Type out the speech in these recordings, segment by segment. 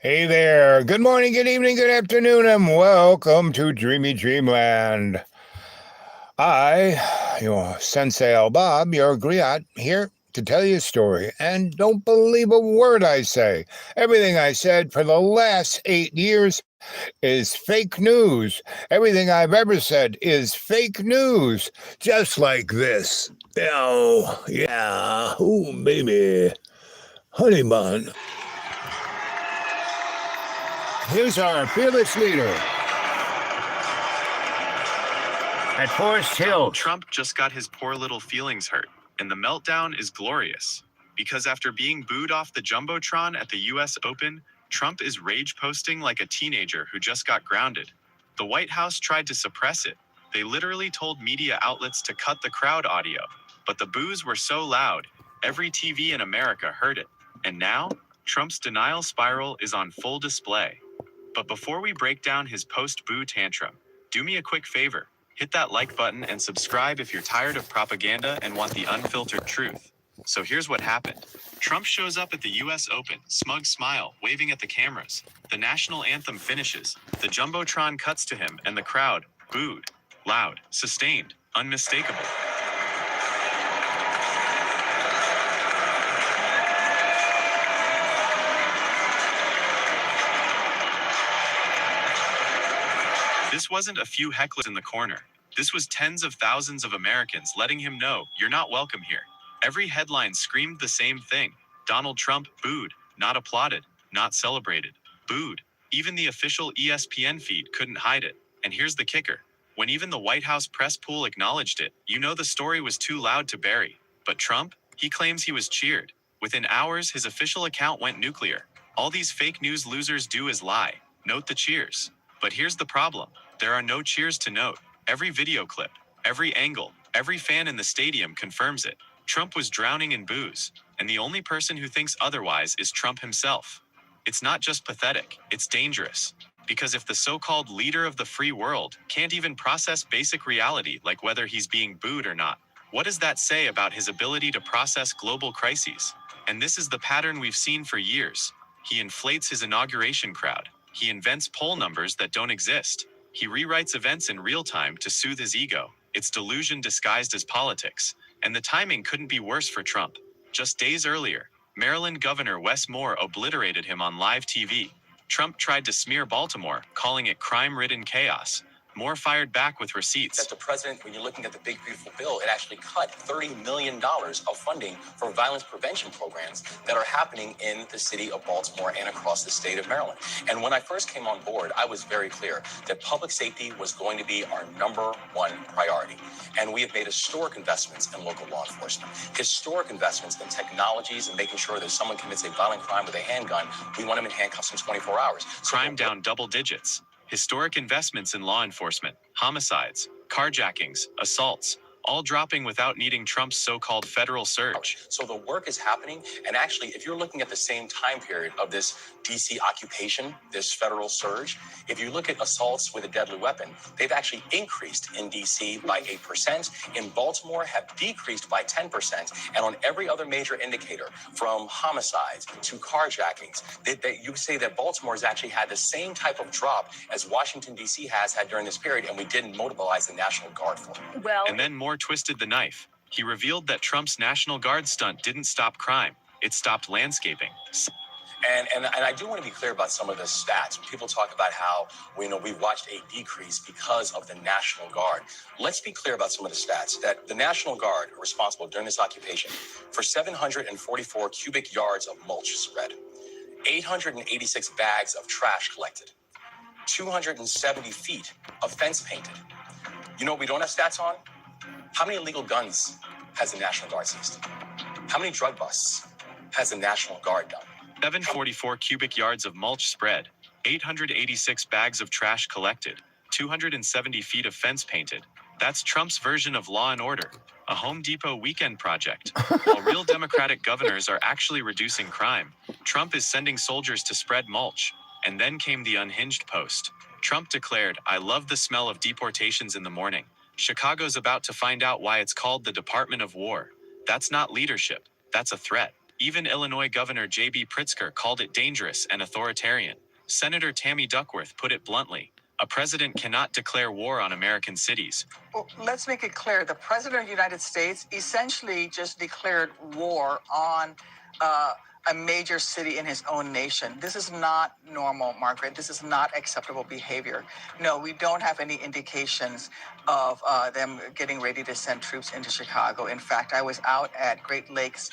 Hey there. Good morning, good evening, good afternoon, and welcome to Dreamy Dreamland. Your Sensie Owl Bob, your griot, here to tell you a story. And don't believe a word I say. Everything I said for the last 8 years is fake news. Everything I've ever said is fake news. Just like this. Oh, yeah. Ooh, baby. Honey bun. Here's our fearless leader. At Forest Hill. Trump just got his poor little feelings hurt, and the meltdown is glorious. Because after being booed off the Jumbotron at the US Open, Trump is rage posting like a teenager who just got grounded. The White House tried to suppress it. They literally told media outlets to cut the crowd audio. But the boos were so loud, every TV in America heard it. And now, Trump's denial spiral is on full display. But before we break down his post-boo tantrum, do me a quick favor. Hit that like button and subscribe if you're tired of propaganda and want the unfiltered truth. So here's what happened. Trump shows up at the US Open, smug smile, waving at the cameras. The national anthem finishes, the Jumbotron cuts to him, and the crowd, booed, loud, sustained, unmistakable. This wasn't a few hecklers in the corner. This was tens of thousands of Americans letting him know, you're not welcome here. Every headline screamed the same thing. Donald Trump booed, not applauded, not celebrated, booed. Even the official ESPN feed couldn't hide it. And here's the kicker. When even the White House press pool acknowledged it, you know the story was too loud to bury. But Trump, he claims he was cheered. Within hours, his official account went nuclear. All these fake news losers do is lie. Note the cheers. But here's the problem. There are no cheers to note. Every video clip, every angle, every fan in the stadium confirms it. Trump was drowning in boos, and the only person who thinks otherwise is Trump himself. It's not just pathetic, it's dangerous. Because if the so-called leader of the free world can't even process basic reality like whether he's being booed or not, what does that say about his ability to process global crises? And this is the pattern we've seen for years. He inflates his inauguration crowd. He invents poll numbers that don't exist. He rewrites events in real time to soothe his ego. It's delusion disguised as politics. And the timing couldn't be worse for Trump. Just days earlier, Maryland Governor Wes Moore obliterated him on live TV. Trump tried to smear Baltimore, calling it crime-ridden chaos. Moore fired back with receipts. That the president, when you're looking at the big, beautiful bill, it actually cut $30 million of funding for violence prevention programs that are happening in the city of Baltimore and across the state of Maryland. And when I first came on board, I was very clear that public safety was going to be our number one priority. And we have made historic investments in local law enforcement, historic investments in technologies and making sure that if someone commits a violent crime with a handgun, we want them in handcuffs in 24 hours. Crime down double digits. Historic investments in law enforcement, homicides, carjackings, assaults, all dropping without needing Trump's so-called federal surge. So the work is happening. And actually, if you're looking at the same time period of this DC occupation, this federal surge, if you look at assaults with a deadly weapon, they've actually increased in DC by 8%. In Baltimore, have decreased by 10%. And on every other major indicator, from homicides to carjackings, you say that Baltimore has actually had the same type of drop as Washington, DC has had during this period, and we didn't mobilize the National Guard for it. And then Moore twisted the knife. He revealed that Trump's National Guard stunt didn't stop crime. It stopped landscaping. And I do want to be clear about some of the stats. People talk about how we watched a decrease because of the National Guard. Let's be clear about some of the stats. That the National Guard are responsible during this occupation for 744 cubic yards of mulch spread, 886 bags of trash collected, 270 feet of fence painted. You know what we don't have stats on? How many illegal guns has the National Guard seized? How many drug busts has the National Guard done? 744 cubic yards of mulch spread, 886 bags of trash collected, 270 feet of fence painted. That's Trump's version of law and order, a Home Depot weekend project. While real Democratic governors are actually reducing crime, Trump is sending soldiers to spread mulch. And then came the unhinged post. Trump declared, "I love the smell of deportations in the morning. Chicago's about to find out why it's called the Department of War. That's not leadership. That's a threat." Even Illinois Governor J.B. Pritzker called it dangerous and authoritarian. Senator Tammy Duckworth put it bluntly: a president cannot declare war on American cities. Well, let's make it clear. The President of the United States essentially just declared war on a major city in his own nation. This is not normal, Margaret. This is not acceptable behavior. No, we don't have any indications of them getting ready to send troops into Chicago. In fact, I was out at Great Lakes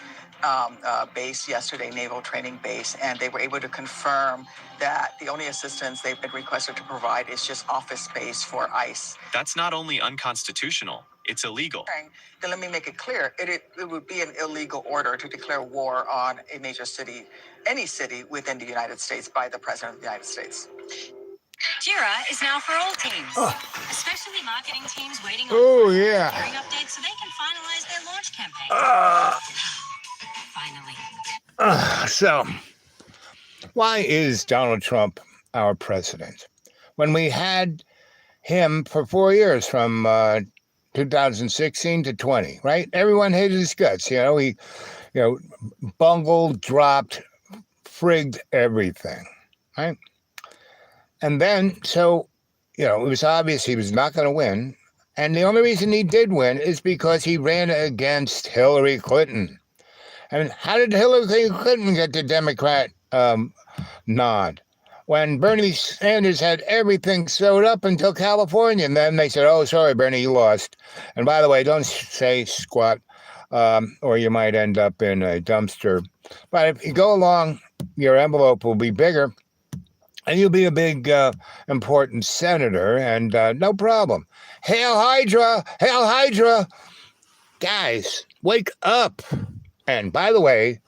base yesterday, Naval Training Base, and they were able to confirm that the only assistance they've been requested to provide is just office space for ICE. That's not only unconstitutional, it's illegal. Then let me make it clear. It would be an illegal order to declare war on a major city, any city within the United States by the President of the United States. Jira is now for all teams, especially marketing teams waiting on yeah. hearing updates so they can finalize their launch campaign. Finally. So, why is Donald Trump our president? When we had him for 4 years, from 2016 to 20, right? Everyone hated his guts. He, bungled, dropped, frigged everything, right? And then, so, it was obvious he was not going to win. And the only reason he did win is because he ran against Hillary Clinton. I mean, how did Hillary Clinton get the Democrat nod? When Bernie Sanders had everything sewed up until California, and then they said, "Oh, sorry, Bernie, you lost. And by the way, don't say squat, or you might end up in a dumpster. But if you go along, your envelope will be bigger, and you'll be a big, important senator, and no problem. Hail Hydra! Hail Hydra! Guys, wake up! And by the way,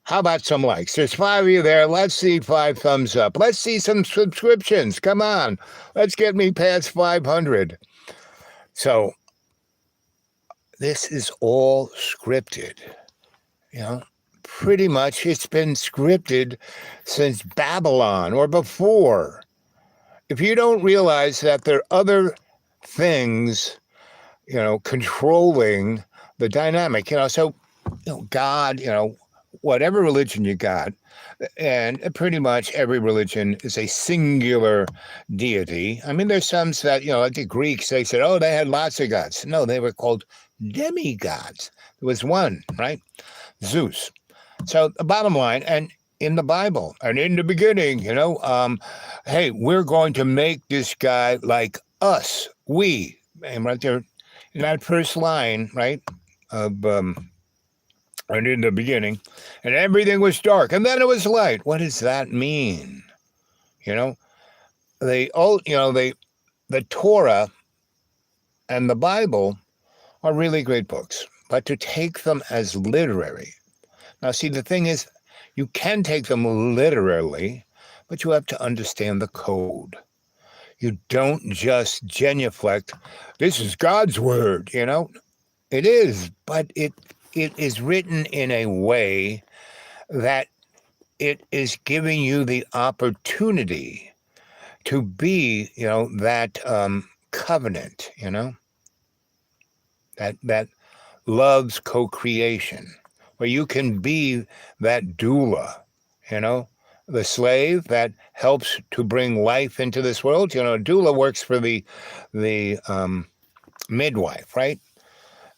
how about some likes? There's 5 of you there. Let's see 5 thumbs up. Let's see some subscriptions. Come on. Let's get me past 500. So this is all scripted. Pretty much it's been scripted since Babylon or before. If you don't realize that there are other things, controlling the dynamic, so, God, whatever religion you got, and pretty much every religion is a singular deity. I mean, there's some that, like the Greeks, they said, oh, they had lots of gods. No, they were called demigods. There was one, right? Zeus. So the bottom line, and in the Bible, and in the beginning, hey, we're going to make this guy like us. We, and right there in that first line, right, of and in the beginning, and everything was dark, and then it was light. What does that mean? The Torah and the Bible are really great books, but to take them as literary. Now, see, the thing is, you can take them literally, but you have to understand the code. You don't just genuflect. This is God's word, It is, but it is written in a way that it is giving you the opportunity to be, that covenant, that love's co-creation, where you can be that doula, the slave that helps to bring life into this world. A doula works for the midwife, right?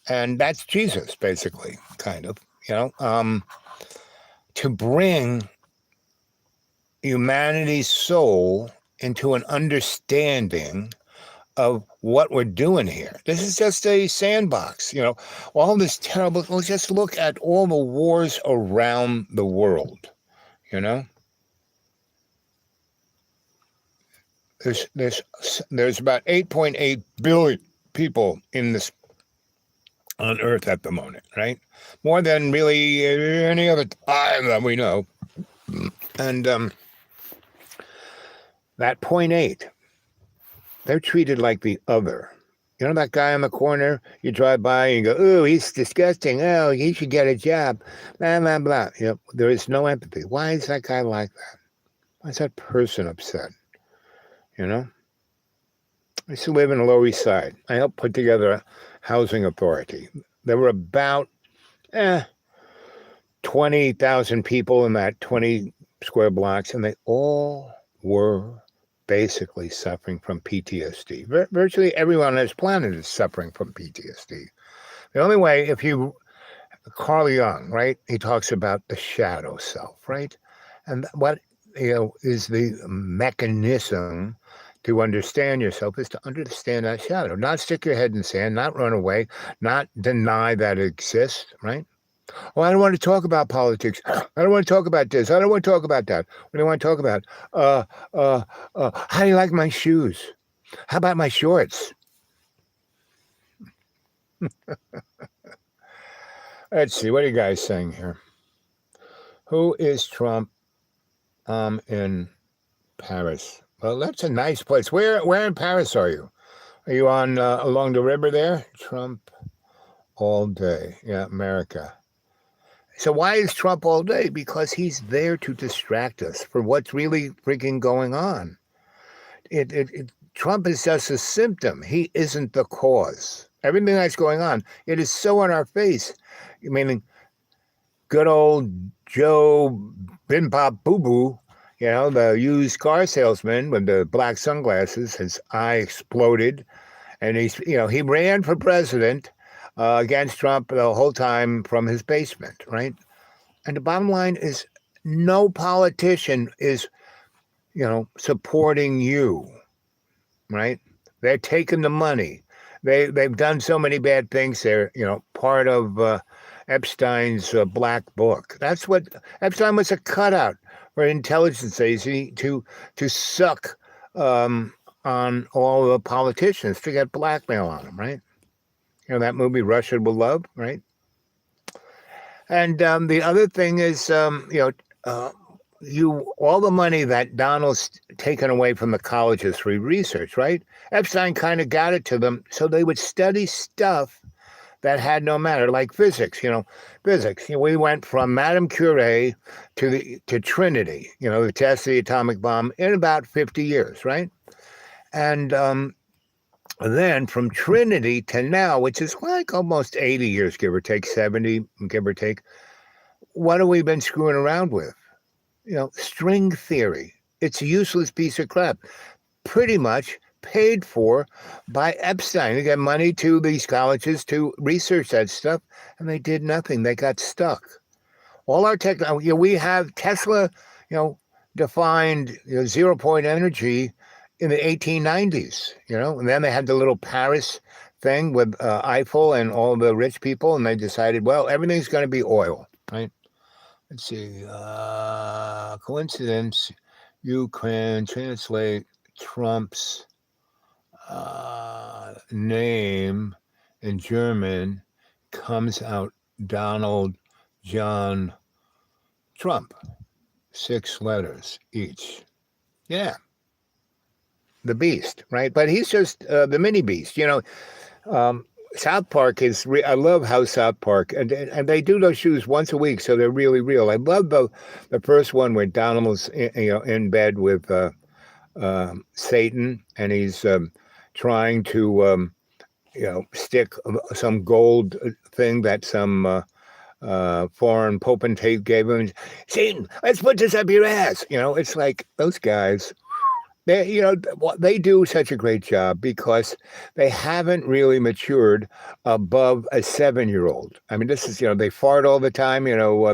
And that's Jesus, basically, kind of, to bring humanity's soul into an understanding of what we're doing here. This is just a sandbox, all this terrible, let's just look at all the wars around the world, There's about 8.8 billion people on Earth at the moment, right? More than really any other time that we know. And that 0.8, they're treated like the other. That guy on the corner, you drive by and you go, oh, he's disgusting. Oh, he should get a job. Blah, blah, blah. There is no empathy. Why is that guy like that? Why is that person upset? I used to live in the Lower East Side. I helped put together a housing authority. There were about 12 20,000 people in that 20 square blocks, and they all were basically suffering from PTSD. Virtually everyone on this planet is suffering from PTSD. The only way, Carl Jung, right? He talks about the shadow self, right? And what is the mechanism to understand yourself is to understand that shadow, not stick your head in the sand, not run away, not deny that it exists, right? Oh, I don't want to talk about politics. I don't want to talk about this. I don't want to talk about that. What do I want to talk about? How do you like my shoes? How about my shorts? Let's see. What are you guys saying here? Who is Trump? In Paris. Well, that's a nice place. Where in Paris are you? Are you on along the river there? Trump all day. Yeah, America. So why is Trump all day? Because he's there to distract us from what's really freaking going on. Trump is just a symptom. He isn't the cause. Everything that's going on, it is so in our face. Meaning, good old Joe Bin Bop Boo Boo, the used car salesman with the black sunglasses, his eye exploded, and he ran for president against Trump the whole time from his basement, right? And the bottom line is, no politician is, supporting you, right? They're taking the money. They've done so many bad things. They're, part of Epstein's black book. That's what Epstein was, a cutout for intelligence agency to suck on all the politicians to get blackmail on them, right? That movie Russia With Love, right? And the other thing is, all the money that Donald's taken away from the colleges for research, right? Epstein kind of got it to them so they would study stuff that had no matter, like physics. Physics. We went from Madame Curie to Trinity. The test of the atomic bomb in about 50 years, right? And then from Trinity to now, which is like almost 80 years, give or take, 70, give or take. What have we been screwing around with? String theory. It's a useless piece of crap. Pretty much paid for by Epstein to get money to these colleges to research that stuff, and they did nothing. They got stuck. All our technology, we have Tesla, defined 0-point energy in the 1890s, and then they had the little Paris thing with Eiffel and all the rich people, and they decided, well, everything's going to be oil, right? Let's see, coincidence, you can translate Trump's name in German, comes out Donald John Trump, 6 letters each. Yeah. The beast, right? But he's just the mini beast. South Park is. I love how South Park and they do those shoes once a week, so they're really real. I love the first one where Donald was in bed with Satan, and he's trying to stick some gold thing that some foreign potentate gave him. Satan, let's put this up your ass. It's like those guys. They do such a great job because they haven't really matured above a 7-year-old. I mean, this is, they fart all the time,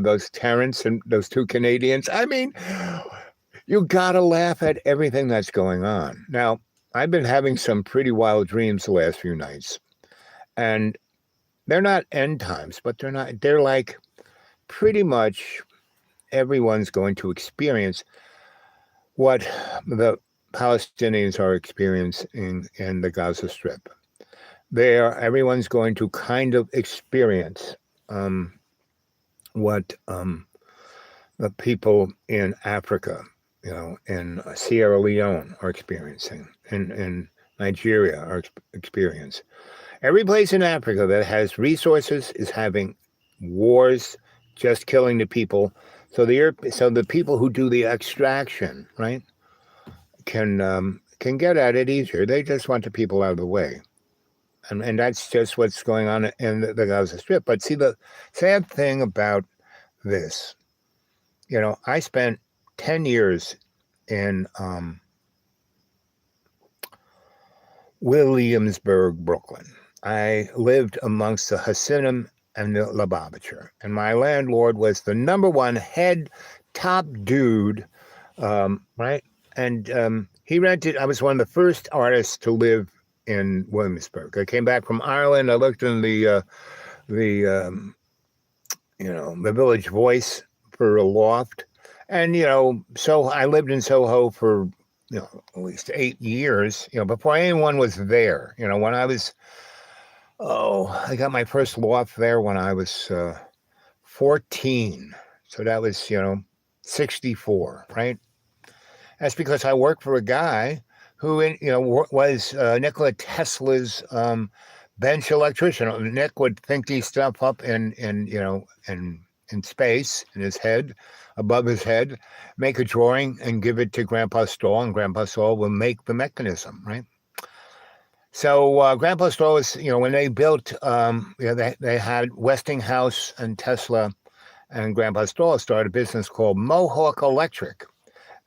those Terrence and those 2 Canadians. I mean, you got to laugh at everything that's going on. Now, I've been having some pretty wild dreams the last few nights, and they're not end times, but they're like pretty much everyone's going to experience what the Palestinians are experiencing in the Gaza Strip. Everyone's going to kind of experience what the people in Africa, in Sierra Leone are experiencing, in Nigeria are experiencing. Every place in Africa that has resources is having wars, just killing the people. So the people who do the extraction, right, can get at it easier. They just want the people out of the way. And that's just what's going on in the Gaza Strip. But see, the sad thing about this. I spent 10 years in Williamsburg, Brooklyn. I lived amongst the Hasidim and the Lubavitcher, and my landlord was the number one head top dude, right? And he rented. I was one of the first artists to live in Williamsburg. I came back from Ireland. I looked in the Village Voice for a loft, and so I lived in Soho for at least 8 years, before anyone was there. When I was, I got my first loft there when I was 14. So that was, 64, right? That's because I worked for a guy who, was Nikola Tesla's bench electrician. Nick would think these stuff up in space, in his head, above his head, make a drawing and give it to Grandpa Stahl, and Grandpa Stahl will make the mechanism, right? So Grandpa Stahl was, when they built, they had Westinghouse and Tesla, and Grandpa Stahl started a business called Mohawk Electric.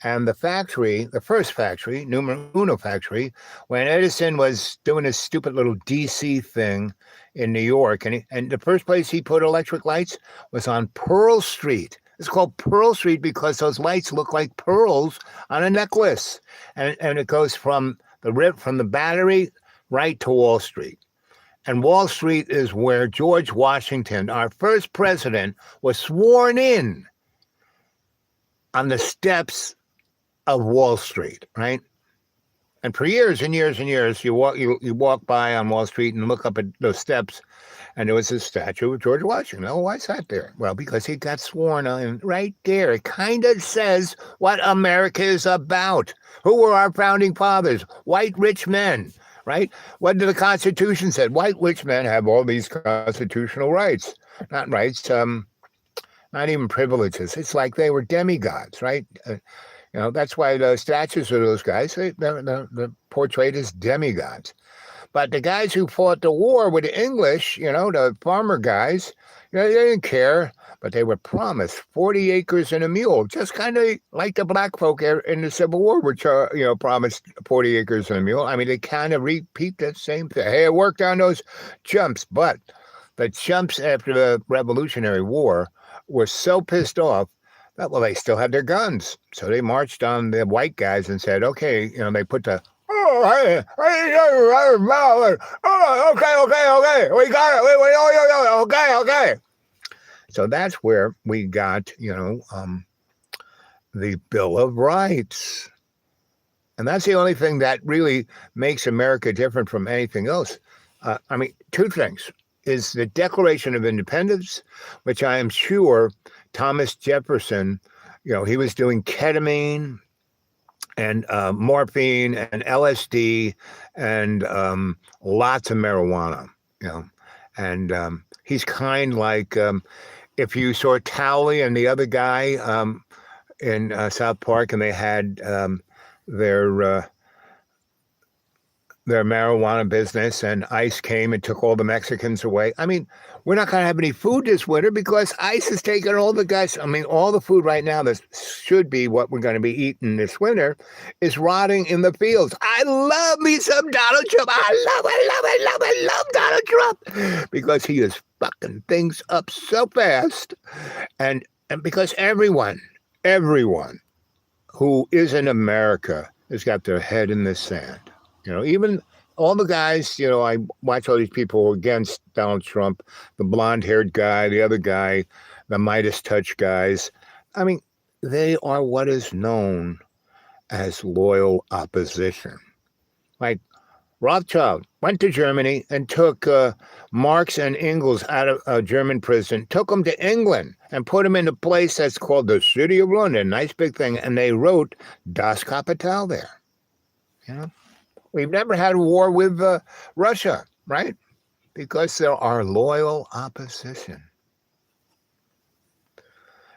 And the factory, the first factory, Numero Uno factory, when Edison was doing his stupid little DC thing in New York, and the first place he put electric lights was on Pearl Street. It's called Pearl Street because those lights look like pearls on a necklace, and it goes from the Battery right to Wall Street. And Wall Street is where George Washington, our first president, was sworn in on the steps of Wall Street, right? And for years and years and years, you walk by on Wall Street and look up at those steps, and there was a statue of George Washington. Oh, why is that there? Well, because he got sworn in right there. It kind of says what America is about. Who were our founding fathers? White rich men, right? What did the Constitution say? White rich men have all these constitutional rights. Not rights, not even privileges. It's like they were demigods, right? That's why the statues of those guys, they're portrayed as demigods. But the guys who fought the war with the English, the farmer guys, they didn't care. But they were promised 40 acres and a mule, just kind of like the black folk in the Civil War, which promised 40 acres and a mule. I mean, they kind of repeat that same thing. Hey, it worked on those chumps. But the chumps after the Revolutionary War were so pissed off that, well, they still had their guns. So they marched on the white guys and said, okay, they put the, okay, we got it, okay. So that's where we got, the Bill of Rights. And that's the only thing that really makes America different from anything else. Two things. Is the Declaration of Independence, which I am sure Thomas Jefferson, he was doing ketamine and morphine and LSD and lots of marijuana, and he's kind like if you saw Towley and the other guy in South Park, and they had their marijuana business, and ICE came and took all the Mexicans away. I mean, we're not going to have any food this winter because ICE is taking all the guys. I mean, all the food right now that should be what we're going to be eating this winter is rotting in the fields. I love me some Donald Trump. I love Donald Trump because he is fucking things up so fast. And because everyone who is in America has got their head in the sand. Even all the guys, I watch all these people against Donald Trump, the blonde-haired guy, the other guy, the Midas touch guys. I mean, they are what is known as loyal opposition. Like Rothschild went to Germany and took Marx and Engels out of a German prison, took them to England and put them in a place that's called the City of London, nice big thing, and they wrote Das Kapital there. We've never had a war with Russia, right? Because there are loyal opposition.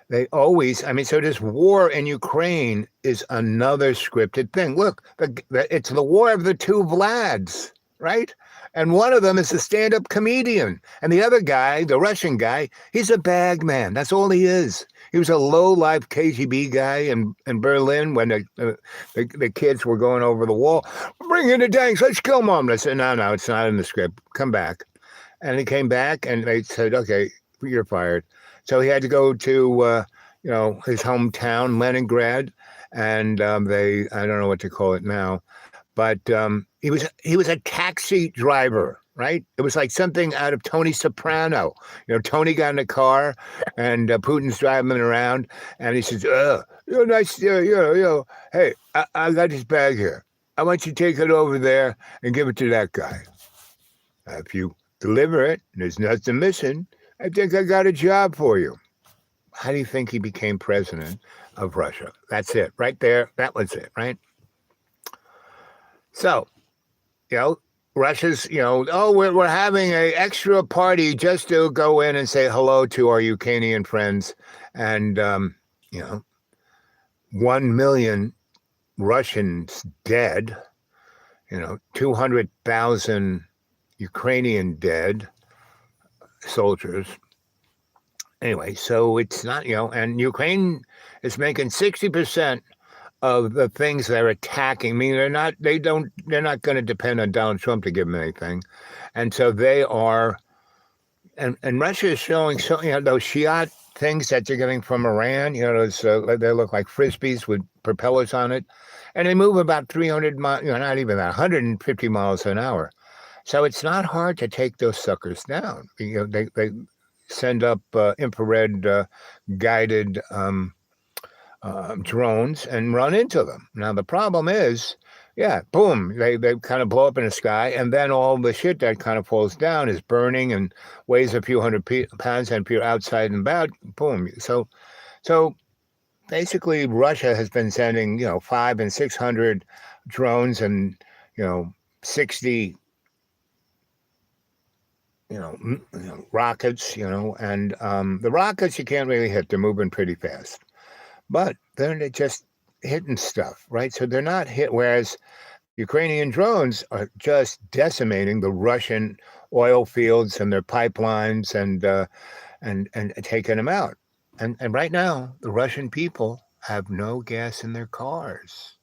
They always, so this war in Ukraine is another scripted thing. Look, it's the war of the two Vlads. right? And one of them is a stand-up comedian. And the other guy, the Russian guy, he's a bag man. That's all he is. He was a low-life KGB guy in Berlin when the kids were going over the wall. Bring in the tanks. Let's kill Mom. I said, no, it's not in the script. Come back. And he came back, and they said, okay, you're fired. So he had to go to, his hometown, Leningrad, and I don't know what to call it now, but he was a taxi driver, right? It was like something out of Tony Soprano. Tony got in a car, and Putin's driving him around, and he says, nice, hey, I got this bag here. I want you to take it over there and give it to that guy. If you deliver it, there's nothing missing, I think I got a job for you. How do you think he became president of Russia? That's it, right there. That was it, right? So, Russia's, we're having an extra party just to go in and say hello to our Ukrainian friends. And, 1 million Russians dead, 200,000 Ukrainian dead soldiers. Anyway, so it's not, and Ukraine is making 60% of the things they're attacking. I mean, they're not going to depend on Donald Trump to give them anything. And so they are, and Russia is showing, those Shiite things that they're getting from Iran, those, they look like Frisbees with propellers on it. And they move about 300 miles, not even that, 150 miles an hour. So it's not hard to take those suckers down. They send up infrared guided drones and run into them. Now, the problem is, boom, they kind of blow up in the sky, and then all the shit that kind of falls down is burning and weighs a few hundred pounds, and if you're outside and about, boom. So basically, Russia has been sending, 500 and 600 drones and, 60 rockets, and the rockets you can't really hit. They're moving pretty fast, but they're just hitting stuff, right? So they're not hit, whereas Ukrainian drones are just decimating the Russian oil fields and their pipelines and taking them out. And right now, the Russian people have no gas in their cars.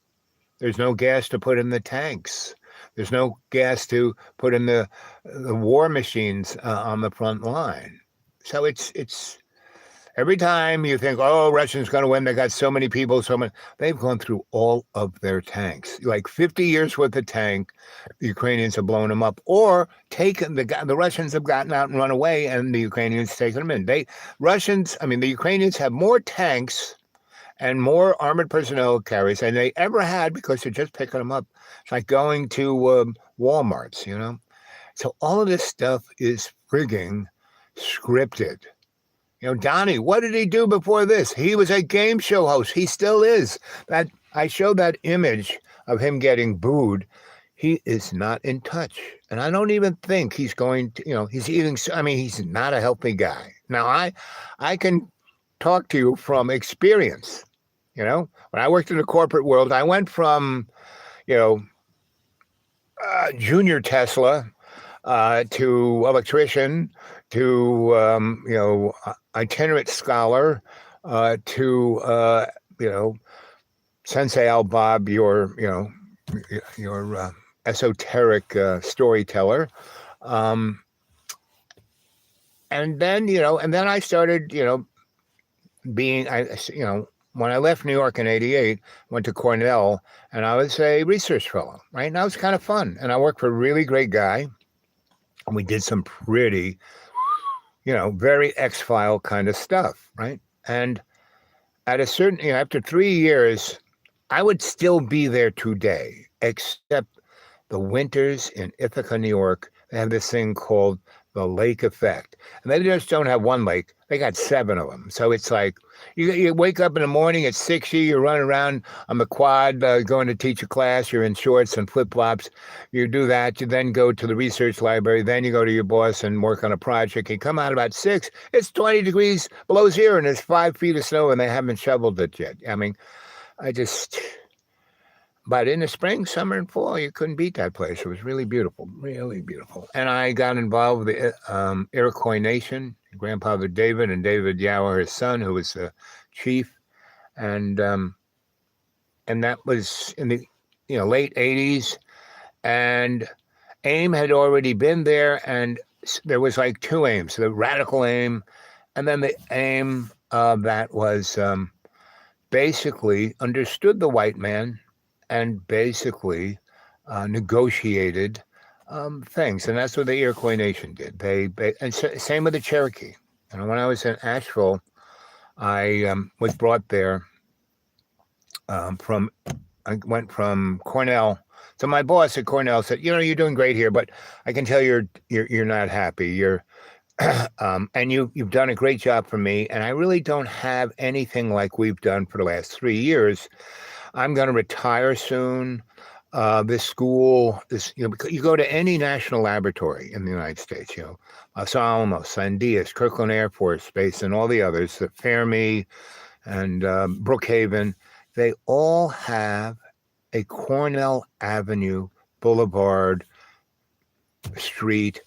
There's no gas to put in the tanks. There's no gas to put in the war machines on the front line. So it's every time you think, Russia's going to win, they got so many people, they've gone through all of their tanks. Like 50 years worth of tank, the Ukrainians have blown them up or taken, the Russians have gotten out and run away, and the Ukrainians taken them in. The Ukrainians have more tanks and more armored personnel carriers than they ever had because they're just picking them up. It's like going to Walmarts, So all of this stuff is frigging scripted. Donnie, what did he do before this? He was a game show host. He still is. That I showed that image of him getting booed. He is not in touch. And I don't even think he's going to, he's eating. He's not a healthy guy. Now, I can talk to you from experience. When I worked in the corporate world, I went from, junior Tesla to electrician to, itinerant scholar to, Sensie Owl Bob, your esoteric storyteller. And then I started, when I left New York in 88, went to Cornell, and I was a research fellow, right? And that was kind of fun. And I worked for a really great guy, and we did some pretty, very X-File kind of stuff, right? And at a certain, after 3 years, I would still be there today, except the winters in Ithaca, New York, they have this thing called the lake effect. And they just don't have one lake. They got 7 of them. So it's like you wake up in the morning, it's 60, you're running around on the quad, going to teach a class, you're in shorts and flip-flops. You do that. You then go to the research library. Then you go to your boss and work on a project. You come out about 6, it's 20 degrees below zero, and there's 5 feet of snow, and they haven't shoveled it yet. But in the spring, summer, and fall, you couldn't beat that place. It was really beautiful, really beautiful. And I got involved with the Iroquois Nation, grandfather David and David Yower, his son, who was the chief. And that was in the late 80s. And AIM had already been there, and there was like two aims, the radical aim, and then the aim that was basically understood the white man and basically negotiated things. And that's what the Iroquois Nation did. Same with the Cherokee. When I was in Asheville, I was brought there I went from Cornell. So my boss at Cornell said, you're doing great here, but I can tell you're not happy. You're and you've done a great job for me, and I really don't have anything like we've done for the last 3 years. I'm going to retire soon. This school, you go to any national laboratory in the United States, Los Alamos, Sandias, Kirkland Air Force Base, and all the others, the Fermi and Brookhaven, they all have a Cornell Avenue, Boulevard, Street,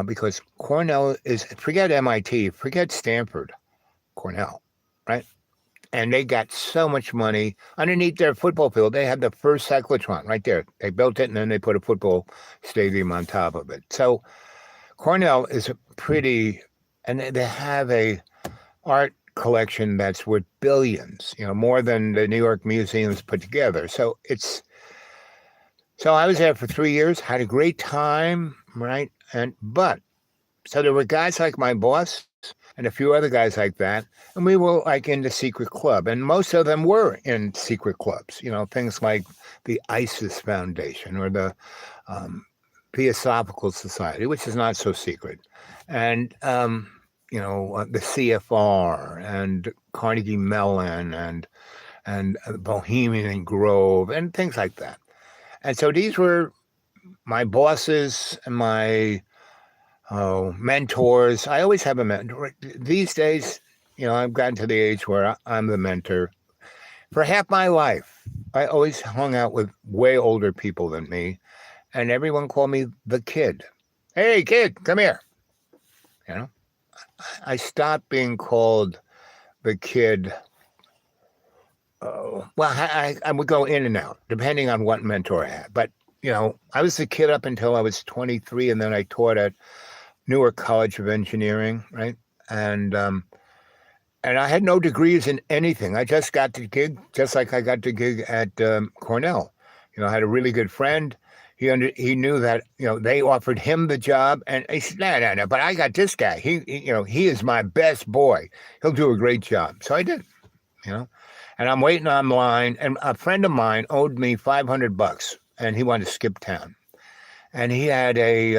because Cornell is, forget MIT, forget Stanford, Cornell, right? And they got so much money. Underneath their football field, they had the first cyclotron right there. They built it, and then they put a football stadium on top of it. So Cornell is pretty, and they have a art collection that's worth billions, more than the New York museums put together. So I was there for 3 years, had a great time, right? So there were guys like my boss and a few other guys like that, and we were like in the secret club, and most of them were in secret clubs, things like the ISIS Foundation or the Theosophical Society, which is not so secret, and the CFR and Carnegie Mellon and Bohemian Grove and things like that. And so these were my bosses and my mentors. I always have a mentor. These days, I've gotten to the age where I'm the mentor. For half my life, I always hung out with way older people than me, and everyone called me the kid. Hey, kid, come here. I stopped being called the kid. Well, I would go in and out, depending on what mentor I had. But, I was the kid up until I was 23, and then I taught at Newark College of Engineering, right? And I had no degrees in anything. I just got the gig, just like I got the gig at Cornell. I had a really good friend. He knew that, they offered him the job, and he said, no, but I got this guy. He is my best boy. He'll do a great job. So I did, and I'm waiting online, and a friend of mine owed me $500, and he wanted to skip town. And he had a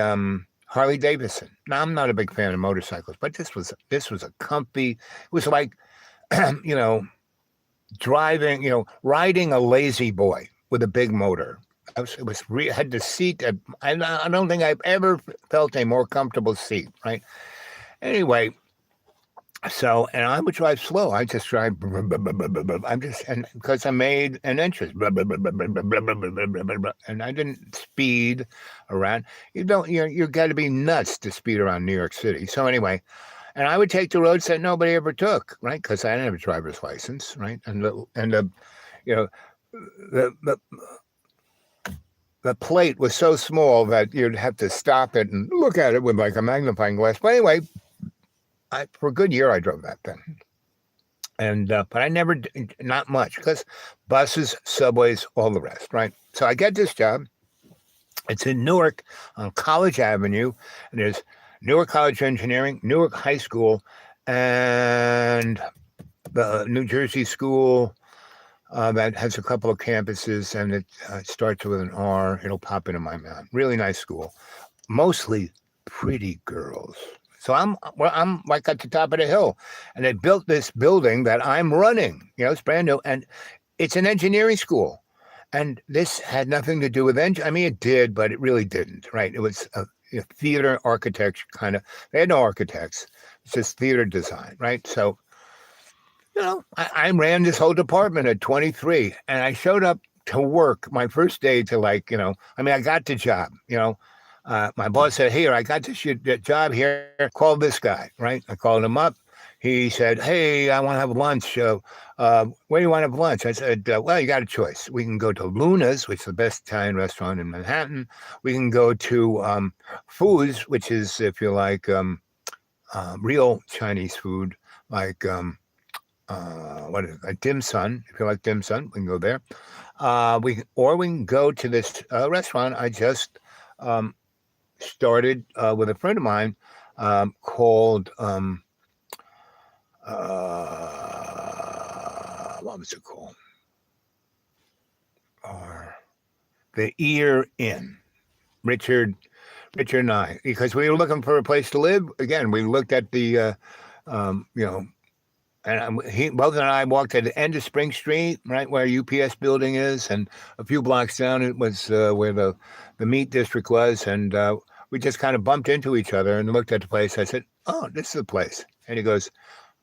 Harley Davidson. Now, I'm not a big fan of motorcycles, but this was a comfy, it was like, riding a lazy boy with a big motor. Had the seat that I don't think I've ever felt a more comfortable seat, right? Anyway, and I would drive slow. I just drive. And because I made an entrance, and I didn't speed around. You got to be nuts to speed around New York City. So anyway, and I would take the roads that nobody ever took, right? Because I didn't have a driver's license, right? The plate was so small that you'd have to stop it and look at it with like a magnifying glass. But anyway, for a good year, I drove that thing. And but I never, not much, because buses, subways, all the rest, right? So I get this job. It's in Newark on College Avenue, and there's Newark College of Engineering, Newark High School, and the New Jersey School. That has a couple of campuses, and it starts with an R. It'll pop into my mind. Really nice school, mostly pretty girls. So I'm like at the top of the hill, and they built this building that I'm running. It's brand new, and it's an engineering school. And this had nothing to do with I mean, it did, but it really didn't, right? It was a theater architecture kind of. They had no architects. It's just theater design, right? So. I ran this whole department at 23, and I showed up to work my first day to I got the job, my boss said, here, I got this job here. Call this guy, right? I called him up. He said, hey, I want to have lunch. Where do you want to have lunch? I said, well, you got a choice. We can go to Luna's, which is the best Italian restaurant in Manhattan. We can go to Foo's, which is, if you like, real Chinese food, like what is it? A dim sum. If you like dim sum, we can go there. We can go to this restaurant I just started with a friend of mine called what was it called? The Ear Inn. Richard and I, because we were looking for a place to live. Again, we looked at the and both and I walked at the end of Spring Street, right where UPS building is, and a few blocks down it was where the meat district was, and we just kind of bumped into each other and looked at the place. I said, "Oh, this is the place," and he goes,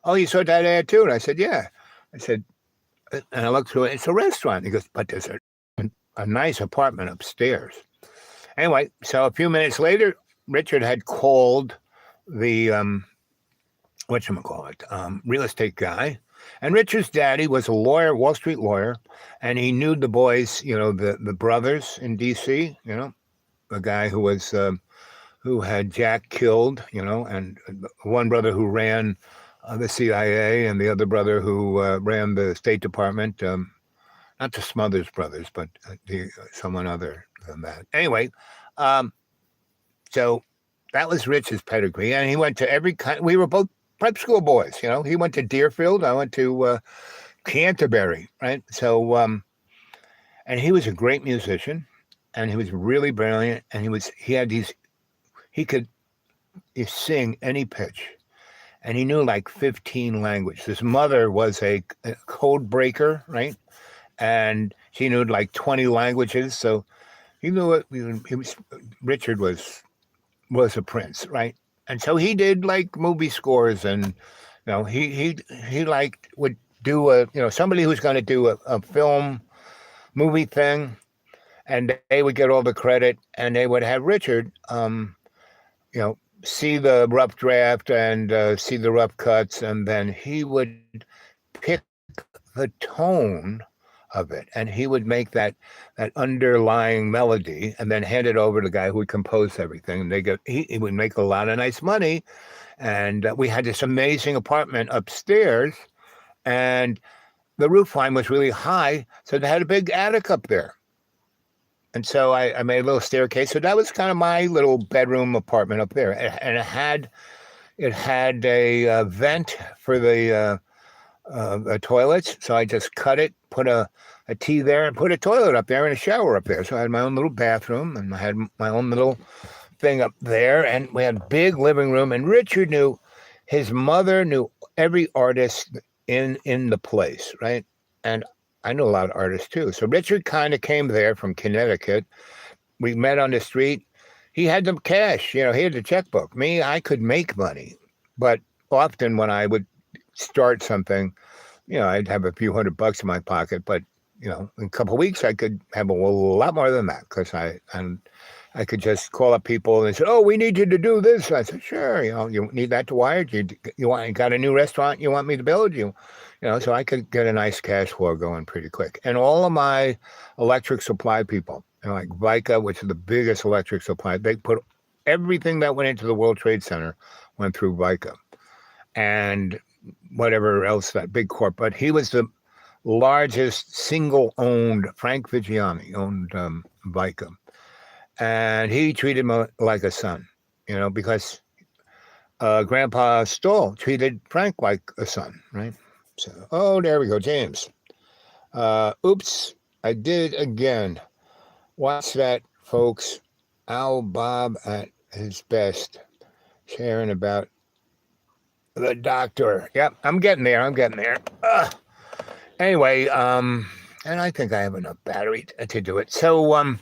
"Oh, you saw that ad too?" And I said, "Yeah." I said, and I looked through it. It's a restaurant. He goes, "But there's a nice apartment upstairs." Anyway, so a few minutes later, Richard had called the real estate guy. And Richard's daddy was a lawyer, Wall Street lawyer, and he knew the boys, the brothers in D.C., the guy who was who had Jack killed, and one brother who ran the CIA and the other brother who ran the State Department, not the Smothers brothers, but someone other than that. Anyway, so that was Rich's pedigree, and he went to every kind. We were both prep school boys, he went to Deerfield. I went to Canterbury, right? So, and he was a great musician, and he was really brilliant. And he could sing any pitch, and he knew like 15 languages. His mother was a code breaker, right? And she knew like 20 languages. So he knew it. Richard was a prince, right? And so he did like movie scores, and he would do somebody who's going to do a film movie thing, and they would get all the credit, and they would have Richard see the rough draft and see the rough cuts, and then he would pick the tone of it, and he would make that underlying melody, and then hand it over to the guy who would compose everything. And he would make a lot of nice money, and we had this amazing apartment upstairs, and the roof line was really high, so they had a big attic up there. And so I made a little staircase. So that was kind of my little bedroom apartment up there, and it had a vent for the toilets. So I just cut it, put a T there, and put a toilet up there and a shower up there. So I had my own little bathroom, and I had my own little thing up there, and we had a big living room. And Richard his mother knew every artist in the place, right? And I knew a lot of artists too. So Richard kind of came there from Connecticut. We met on the street. He had the cash, he had the checkbook. Me, I could make money, but often when I would start something, I'd have a few $100 in my pocket, but in a couple of weeks I could have a lot more than that, because I could just call up people and they said, "Oh, we need you to do this." I said, "Sure, you need that to wire? You got a new restaurant you want me to build? So I could get a nice cash flow going pretty quick. And all of my electric supply people, like Vica, which is the biggest electric supply, they put everything that went into the World Trade Center went through Vica, and whatever else, that big corp. But he was the largest single-owned. Frank Vigiani owned Vica, and he treated me like a son, because Grandpa Stoll treated Frank like a son, right? So, there we go, James. Oops, I did again. Watch that, folks. Owl Bob at his best, sharing about the doctor. Yep, I'm getting there. Anyway, and I think I have enough battery to do it. So,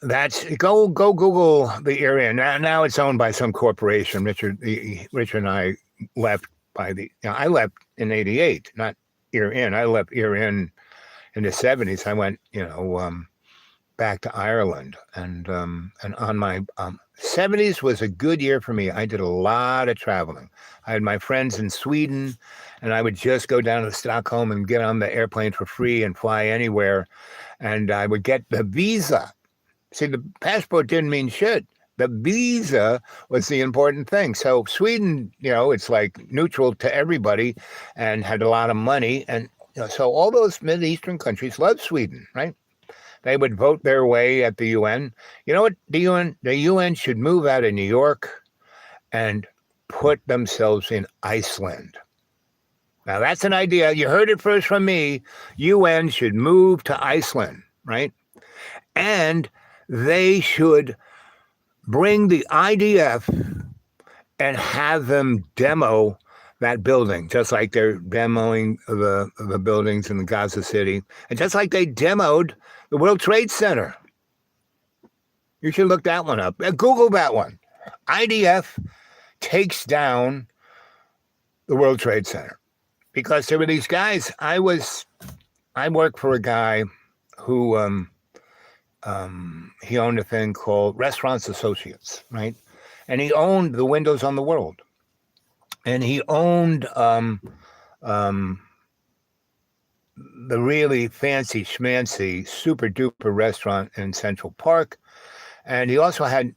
that's go Google the area. Now it's owned by some corporation. Richard and I left I left in '88, not Ear Inn. I left Ear Inn in the 70s, I went, back to Ireland, and on my 70s was a good year for me. I did a lot of traveling. I had my friends in Sweden, and I would just go down to Stockholm and get on the airplane for free and fly anywhere, and I would get the visa. See, the passport didn't mean shit. The visa was the important thing. So Sweden, it's like neutral to everybody, and had a lot of money, and so all those Mideastern countries loved Sweden, right? They would vote their way at the UN. You know what? The UN should move out of New York and put themselves in Iceland. Now, that's an idea. You heard it first from me. UN should move to Iceland, right? And they should bring the IDF and have them demo that building, just like they're demoing the buildings in the Gaza City, and just like they demoed the World Trade Center. You should look that one up. Google that one. IDF takes down the World Trade Center. Because there were these guys. I worked for a guy who he owned a thing called Restaurants Associates, right? And he owned the Windows on the World. And he owned the really fancy schmancy, super duper restaurant in Central Park. And he also had,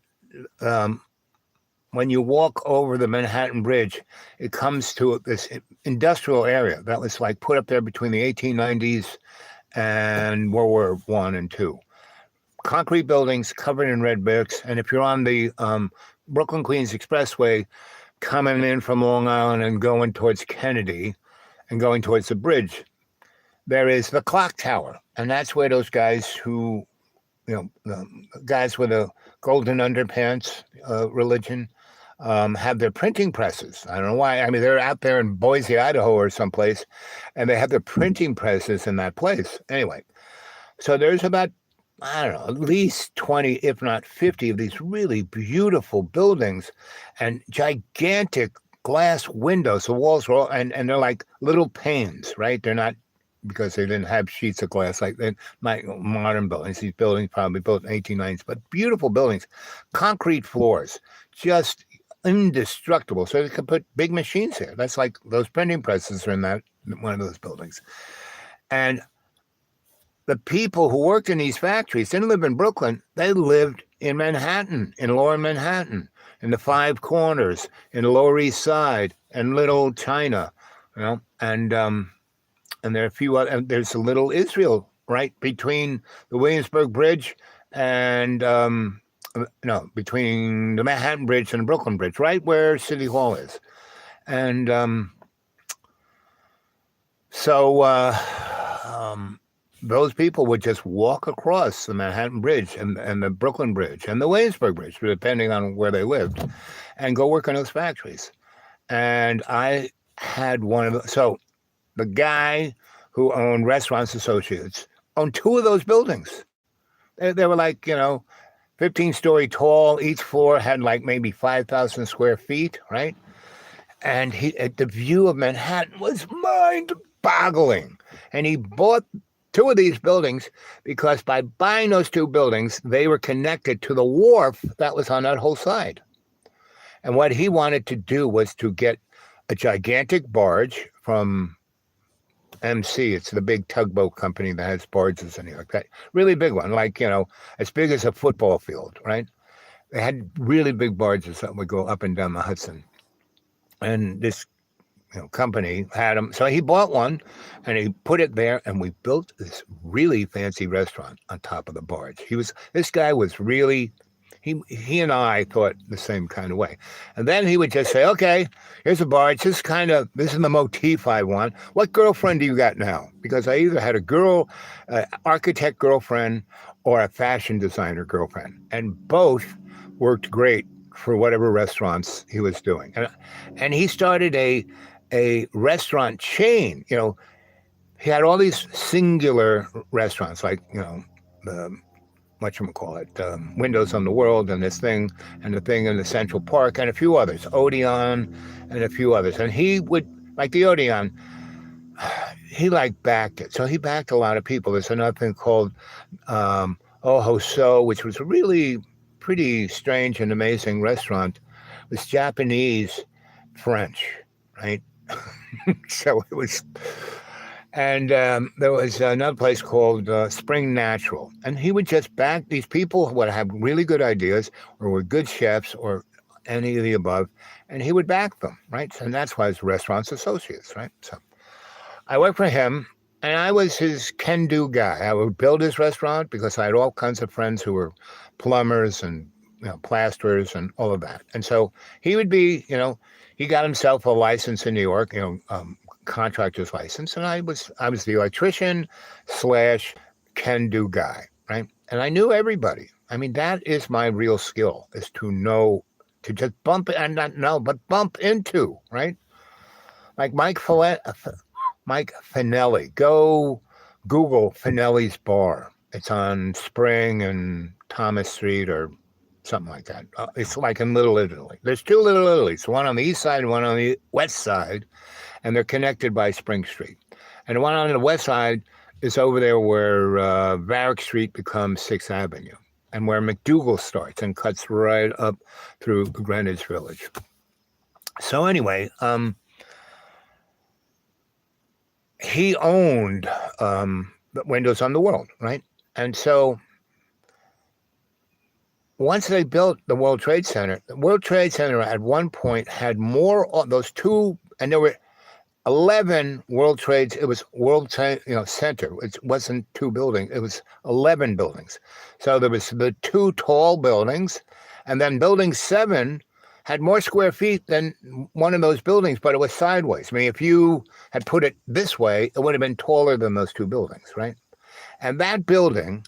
when you walk over the Manhattan Bridge, it comes to this industrial area that was like put up there between the 1890s and World War I and II. Concrete buildings covered in red bricks. And if you're on the Brooklyn Queens Expressway, coming in from Long Island and going towards Kennedy and going towards the bridge, there is the clock tower. And that's where those guys who, the guys with the golden underpants religion have their printing presses. I don't know why. I mean, they're out there in Boise, Idaho or someplace, and they have their printing presses in that place. Anyway, so there's about, I don't know, at least 20, if not 50 of these really beautiful buildings and gigantic glass windows. The walls are all, and they're like little panes, right? They're not, because they didn't have sheets of glass like modern buildings. These buildings probably built in the 1890s, but beautiful buildings, concrete floors, just indestructible. So they could put big machines there. That's like those printing presses are in one of those buildings. And the people who worked in these factories didn't live in Brooklyn. They lived in Manhattan, in Lower Manhattan, in the Five Corners, in the Lower East Side, and Little China, and there are a few other. There's a Little Israel right between the Williamsburg Bridge and between the Manhattan Bridge and the Brooklyn Bridge, right where City Hall is, and those people would just walk across the Manhattan Bridge and the Brooklyn Bridge and the Williamsburg Bridge, depending on where they lived, and go work in those factories. And I had one of those. So the guy who owned Restaurants Associates owned two of those buildings. They were like, 15-story tall. Each floor had like maybe 5,000 square feet, right? And the view of Manhattan was mind-boggling. And he bought two of these buildings because by buying those two buildings, they were connected to the wharf that was on that whole side. And what he wanted to do was to get a gigantic barge from MC. It's the big tugboat company that has barges in New York. That really big one, like, as big as a football field, right? They had really big barges that would go up and down the Hudson. And this company had them. So he bought one and he put it there, and we built this really fancy restaurant on top of the barge. This guy was really, he and I thought the same kind of way. And then he would just say, okay, here's a barge. This is the motif I want. What girlfriend do you got now? Because I either had architect girlfriend or a fashion designer girlfriend. And both worked great for whatever restaurants he was doing. And he started a restaurant chain. He had all these singular restaurants, like, the Windows on the World, and this thing, and the thing in the Central Park, and a few others, Odeon, and a few others. And he would, like the Odeon, he like backed it. So he backed a lot of people. There's another thing called Oho So, which was a really pretty strange and amazing restaurant. It was Japanese French, right? So it was, and there was another place called Spring Natural, and he would just back these people who would have really good ideas or were good chefs or any of the above, and he would back them, right? And that's why it's restaurants associates, right? So I worked for him, and I was his can-do guy. I would build his restaurant because I had all kinds of friends who were plumbers and plasterers and all of that. And so he would be, he got himself a license in New York, contractor's license, and I was the electrician / can-do guy, right? And I knew everybody. I mean, that is my real skill, is to know, to just bump and not know, but bump into, right? Like Mike Finelli. Go Google Finelli's Bar. It's on Spring and Thomas Street or something like that. It's like in Little Italy. There's 2 Little Italies, one on the east side and one on the west side, and they're connected by Spring Street. And the one on the west side is over there where Varick Street becomes 6th Avenue and where McDougal starts and cuts right up through Greenwich Village. So anyway, he owned the windows on the world, right? And so once they built the World Trade Center at one point had more of those 2, and there were 11 World Trades. It was Center. It wasn't 2 buildings. It was 11 buildings. So there was the 2 tall buildings, and then building 7 had more square feet than one of those buildings, but it was sideways. I mean, if you had put it this way, it would have been taller than those 2 buildings, right? And that building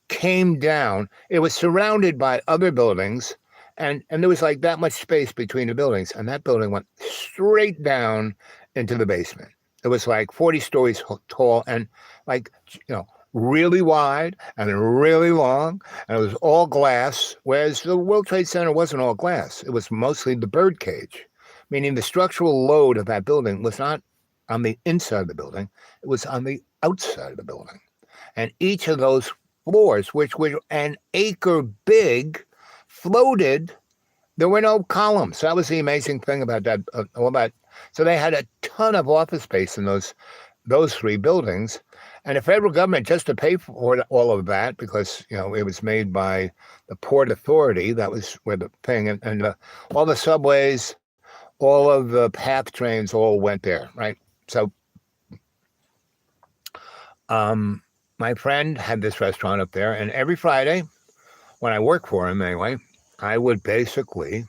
came down. It was surrounded by other buildings, and there was like that much space between the buildings, and that building went straight down into the basement. It was like 40 stories tall and like, really wide and really long, and it was all glass, whereas the World Trade Center wasn't all glass. It was mostly the birdcage, meaning the structural load of that building was not on the inside of the building, it was on the outside of the building. And each of those floors, which were an acre big, floated. There were no columns. That was the amazing thing about that. So they had a ton of office space in those 3 buildings. And the federal government, just to pay for all of that, because, it was made by the Port Authority, that was where the thing, and all the subways, all of the PATH trains all went there, right? So my friend had this restaurant up there, and every Friday, when I worked for him anyway, I would basically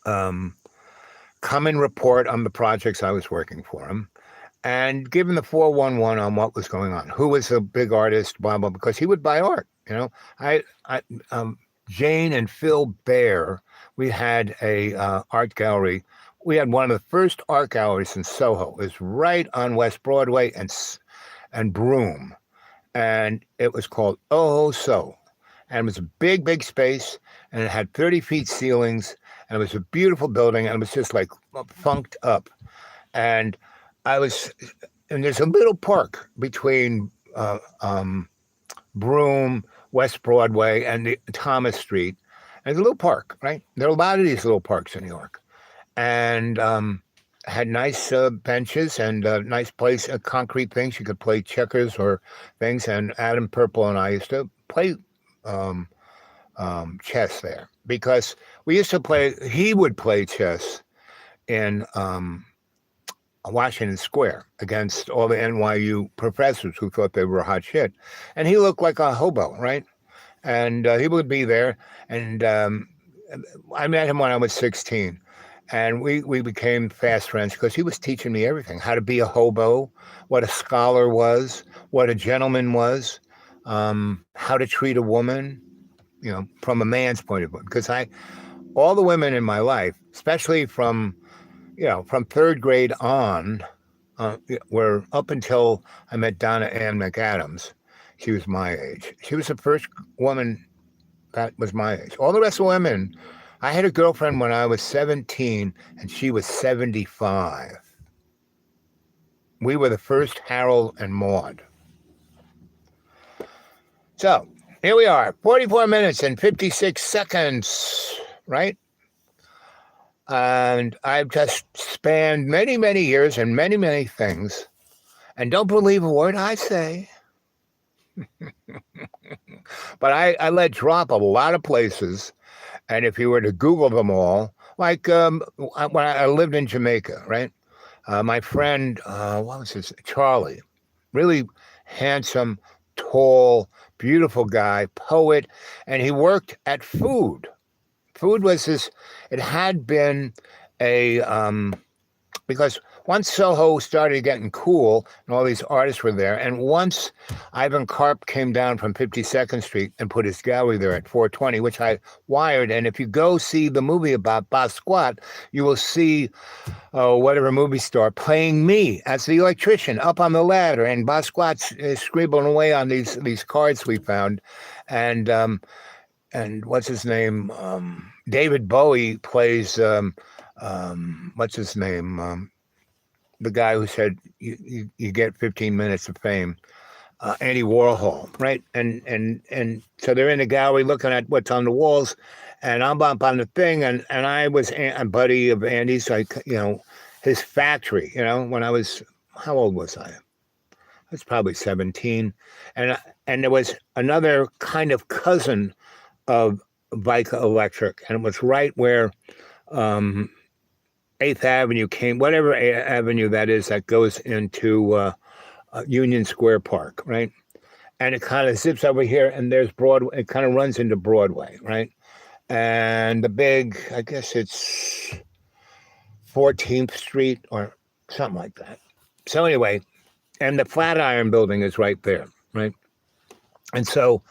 come and report on the projects I was working for him and give him the 411 on what was going on, who was a big artist, blah, blah, because he would buy art, Jane and Phil Baer, we had a art gallery. We had one of the first art galleries in Soho. It was right on West Broadway and Broome. And it was called Oh So. And it was a big, big space, and it had 30 feet ceilings, and it was a beautiful building, and it was just like funked up. And there's a little park between Broome, West Broadway, and Thomas Street. And there's a little park, right? There are a lot of these little parks in New York. And had nice benches and a nice place, concrete things. You could play checkers or things. And Adam Purple and I used to play chess there, because he would play chess in Washington Square against all the NYU professors who thought they were hot shit. And he looked like a hobo, right? And he would be there. And I met him when I was 16. And we became fast friends because he was teaching me everything, how to be a hobo, what a scholar was, what a gentleman was, how to treat a woman, from a man's point of view. Because all the women in my life, especially from 3rd grade on, were up until I met Donna Ann McAdams. She was my age. She was the first woman that was my age. All the rest of the women, I had a girlfriend when I was 17 and she was 75. We were the first Harold and Maude. So here we are, 44 minutes and 56 seconds, right? And I've just spanned many, many years and many, many things. And don't believe a word I say. But I let drop a lot of places. And if you were to Google them all, like when I lived in Jamaica, right? My friend, what was his? Charlie, really handsome, tall, beautiful guy, poet, and he worked at Food. Food was it had been a, because once Soho started getting cool and all these artists were there, and once Ivan Karp came down from 52nd Street and put his gallery there at 420, which I wired, and if you go see the movie about Basquiat, you will see whatever movie star playing me as the electrician up on the ladder, and Basquiat's is scribbling away on these cards we found, and what's his name? David Bowie plays what's his name? The guy who said you get 15 minutes of fame. Andy Warhol, right? And so they're in the gallery looking at what's on the walls, and I'm up on the thing, and I was a buddy of Andy's, like, his factory, when I was, how old was I? I was probably 17, and there was another kind of cousin of Vica Electric, and it was right where 8th Avenue came, whatever avenue that is that goes into Union Square Park, right? And it kind of zips over here, and there's Broadway. It kind of runs into Broadway, right? And the big, I guess it's 14th Street or something like that. So anyway, and the Flatiron Building is right there, right? And so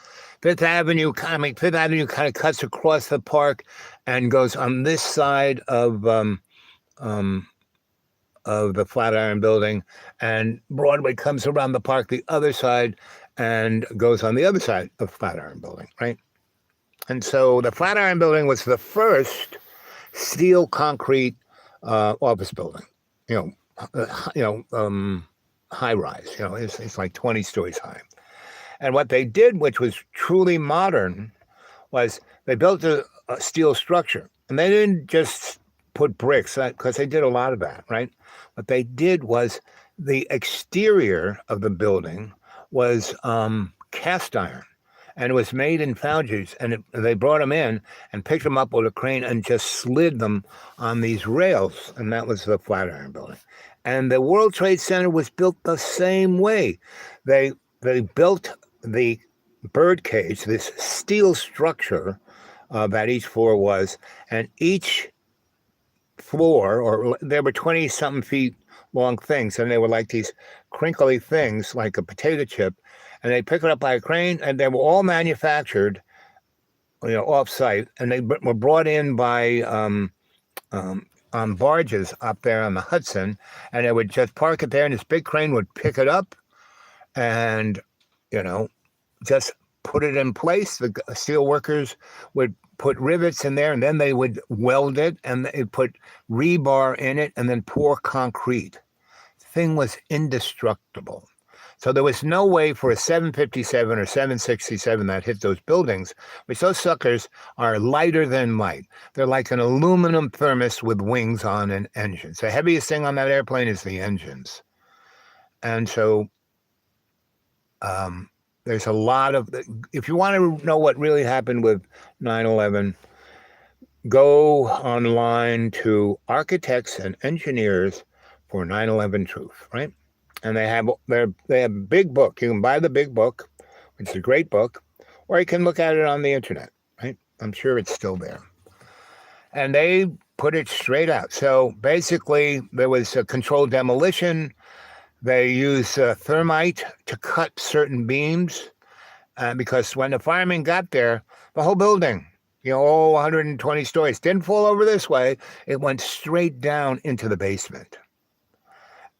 Fifth Avenue kind of cuts across the park and goes on this side of the Flatiron Building, and Broadway comes around the park the other side and goes on the other side of Flatiron Building, right? And so the Flatiron Building was the first steel concrete office building, high rise. It's like 20 stories high. And what they did, which was truly modern, was they built a steel structure, and they didn't just put bricks, because they did a lot of that, right? What they did was the exterior of the building was cast iron, and it was made in foundries, and they brought them in and picked them up with a crane and just slid them on these rails, and that was the Flatiron Building. And the World Trade Center was built the same way. They built the birdcage, this steel structure that each floor was, and each floor, or there were 20-something feet long things, and they were like these crinkly things, like a potato chip, and they pick it up by a crane, and they were all manufactured, off-site, and they were brought in by on barges up there on the Hudson, and they would just park it there, and this big crane would pick it up and just put it in place. The steel workers would put rivets in there, and then they would weld it, and they put rebar in it, and then pour concrete. The thing was indestructible. So there was no way for a 757 or 767 that hit those buildings, which those suckers are lighter than light. They're like an aluminum thermos with wings on and engines. The heaviest thing on that airplane is the engines. And so there's a lot of, if you want to know what really happened with 9/11, go online to Architects and Engineers for 9/11 Truth, right? And they have a big book. You can buy the big book, which is a great book, or you can look at it on the internet, right? I'm sure it's still there. And they put it straight out. So basically, there was a controlled demolition. They use thermite to cut certain beams, because when the firemen got there, the whole building, all 120 stories, didn't fall over this way. It went straight down into the basement.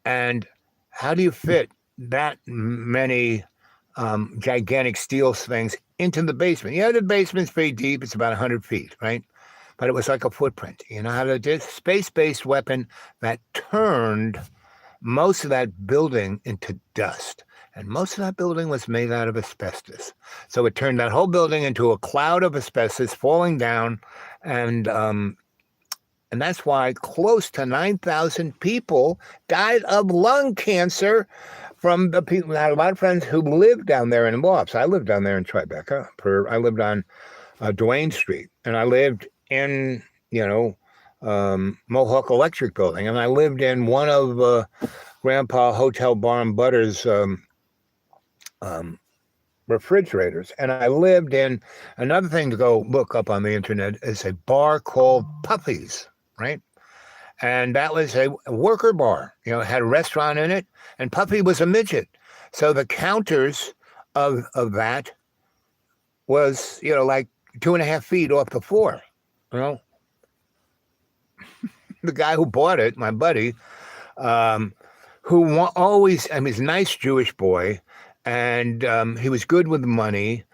And how do you fit that many gigantic steel things into the basement? The basement's pretty deep. It's about 100 feet, right? But it was like a footprint. You know how to do? Space-based weapon that turned most of that building into dust. And most of that building was made out of asbestos. So it turned that whole building into a cloud of asbestos falling down. And that's why close to 9,000 people died of lung cancer from the people. I had a lot of friends who lived down there in lofts. I lived down there in Tribeca. I lived on Duane Street. And I lived in, Mohawk Electric Building. And I lived in one of Grandpa Hotel Bar and Butter's refrigerators. And I lived in another thing to go look up on the internet is a bar called Puffy's, right? And that was a worker bar, it had a restaurant in it, and Puffy was a midget. So the counters of that was, like 2.5 feet off the floor, The guy who bought it, my buddy, who always, he's a nice Jewish boy, and he was good with money,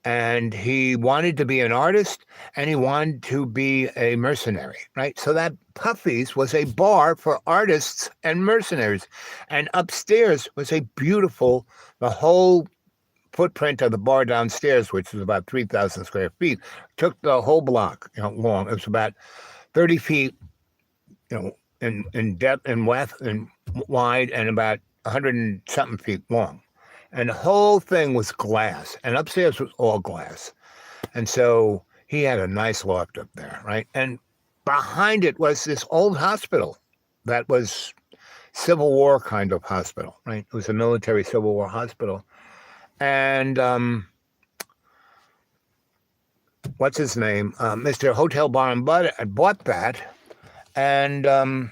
and he wanted to be an artist, and he wanted to be a mercenary, right? So that Puffy's was a bar for artists and mercenaries. And upstairs was the whole footprint of the bar downstairs, which was about 3,000 square feet, took the whole block, long. It was about 30 feet, in depth and width and wide, and about 100 and something feet long. And the whole thing was glass, and upstairs was all glass. And so he had a nice loft up there, right? And behind it was this old hospital that was Civil War kind of hospital, right? It was a military Civil War hospital. And what's his name? Mr. Hotel Bar and Bud had bought that and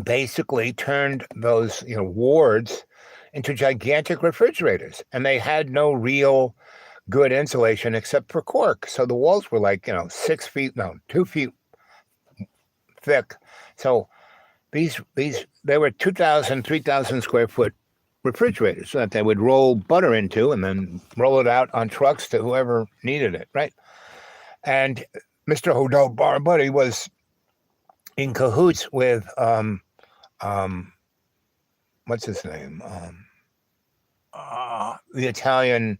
basically turned those, wards into gigantic refrigerators. And they had no real good insulation except for cork. So the walls were like, 2 feet thick. So they were 2,000, 3,000 square foot refrigerators that they would roll butter into and then roll it out on trucks to whoever needed it, right? And Mr. Hotel Bar Buddy was in cahoots with what's his name? The Italian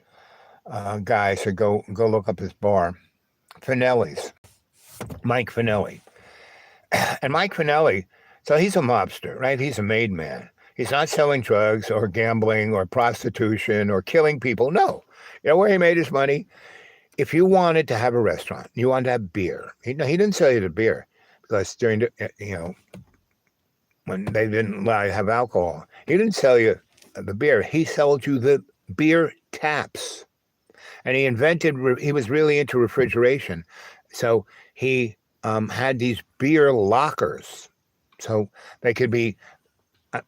guy. So go look up his bar, Finelli's, Mike Finelli. And Mike Finelli, so he's a mobster, right? He's a made man. He's not selling drugs or gambling or prostitution or killing people. No. You know where he made his money? If you wanted to have a restaurant, you wanted to have beer. He didn't sell you the beer because during the, when they didn't allow you to have alcohol, he didn't sell you the beer. He sold you the beer taps. And he was really into refrigeration. So he had these beer lockers. So they could be,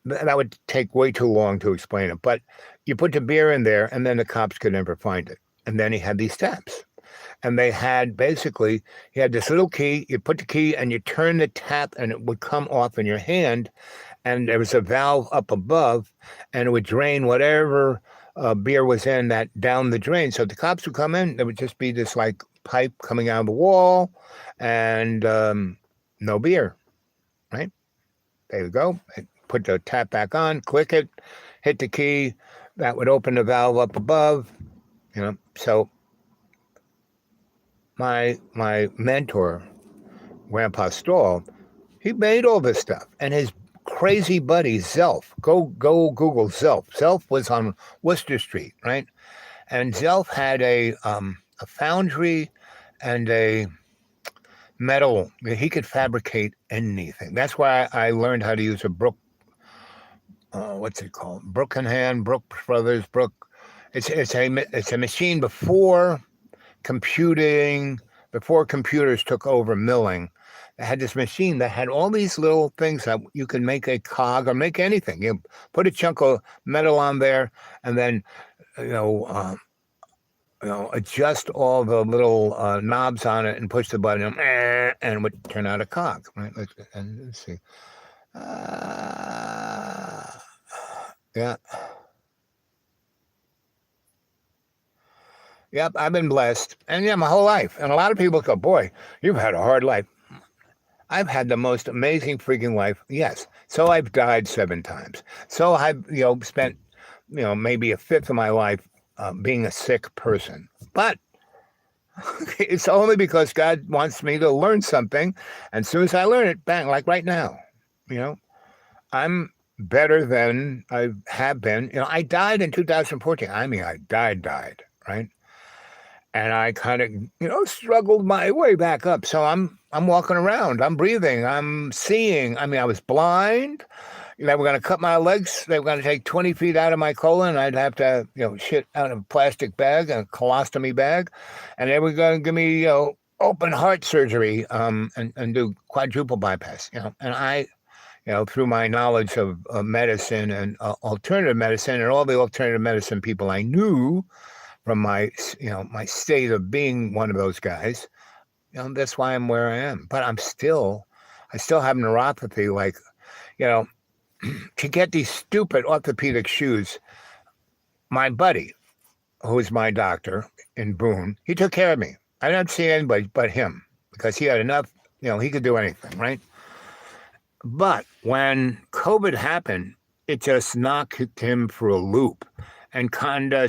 that would take way too long to explain it, but you put the beer in there and then the cops could never find it. And then he had these taps. And they had he had this little key, you put the key and you turn the tap and it would come off in your hand. And there was a valve up above and it would drain whatever beer was in that down the drain. So the cops would come in, there would just be this like pipe coming out of the wall and no beer, right? There you go. Put the tap back on, click it, hit the key, that would open the valve up above, So my mentor, Grandpa Stahl, he made all this stuff. And his crazy buddy, Zelf, go Google Zelf. Zelf was on Worcester Street, right? And Zelf had a foundry and a metal. He could fabricate anything. That's why I learned how to use a what's it called? Brook Brothers. It's a machine before computing, before computers took over milling. They had this machine that had all these little things that you can make a cog or make anything. You put a chunk of metal on there, and then adjust all the little knobs on it and push the button, and it would turn out a cog. Right? Let's see. Yeah. Yep, I've been blessed. And my whole life. And a lot of people go, boy, you've had a hard life. I've had the most amazing freaking life. Yes. So I've died 7 times. So I've, spent, maybe a fifth of my life being a sick person. But it's only because God wants me to learn something. And as soon as I learn it, bang, like right now, I'm better than I have been. I died in 2014. I mean, I died, right? And I kind of, struggled my way back up. So I'm walking around, I'm breathing, I'm seeing. I mean, I was blind. They were going to cut my legs. They were going to take 20 feet out of my colon. I'd have to, shit out of a plastic bag, a colostomy bag. And they were going to give me, open heart surgery and do quadruple bypass, And I, through my knowledge of medicine and alternative medicine and all the alternative medicine people I knew from my, my state of being one of those guys, that's why I'm where I am. But I still have neuropathy, like, to get these stupid orthopedic shoes. My buddy, who is my doctor in Boone, he took care of me. I didn't see anybody but him because he had enough, he could do anything, right? But when COVID happened, it just knocked him for a loop. And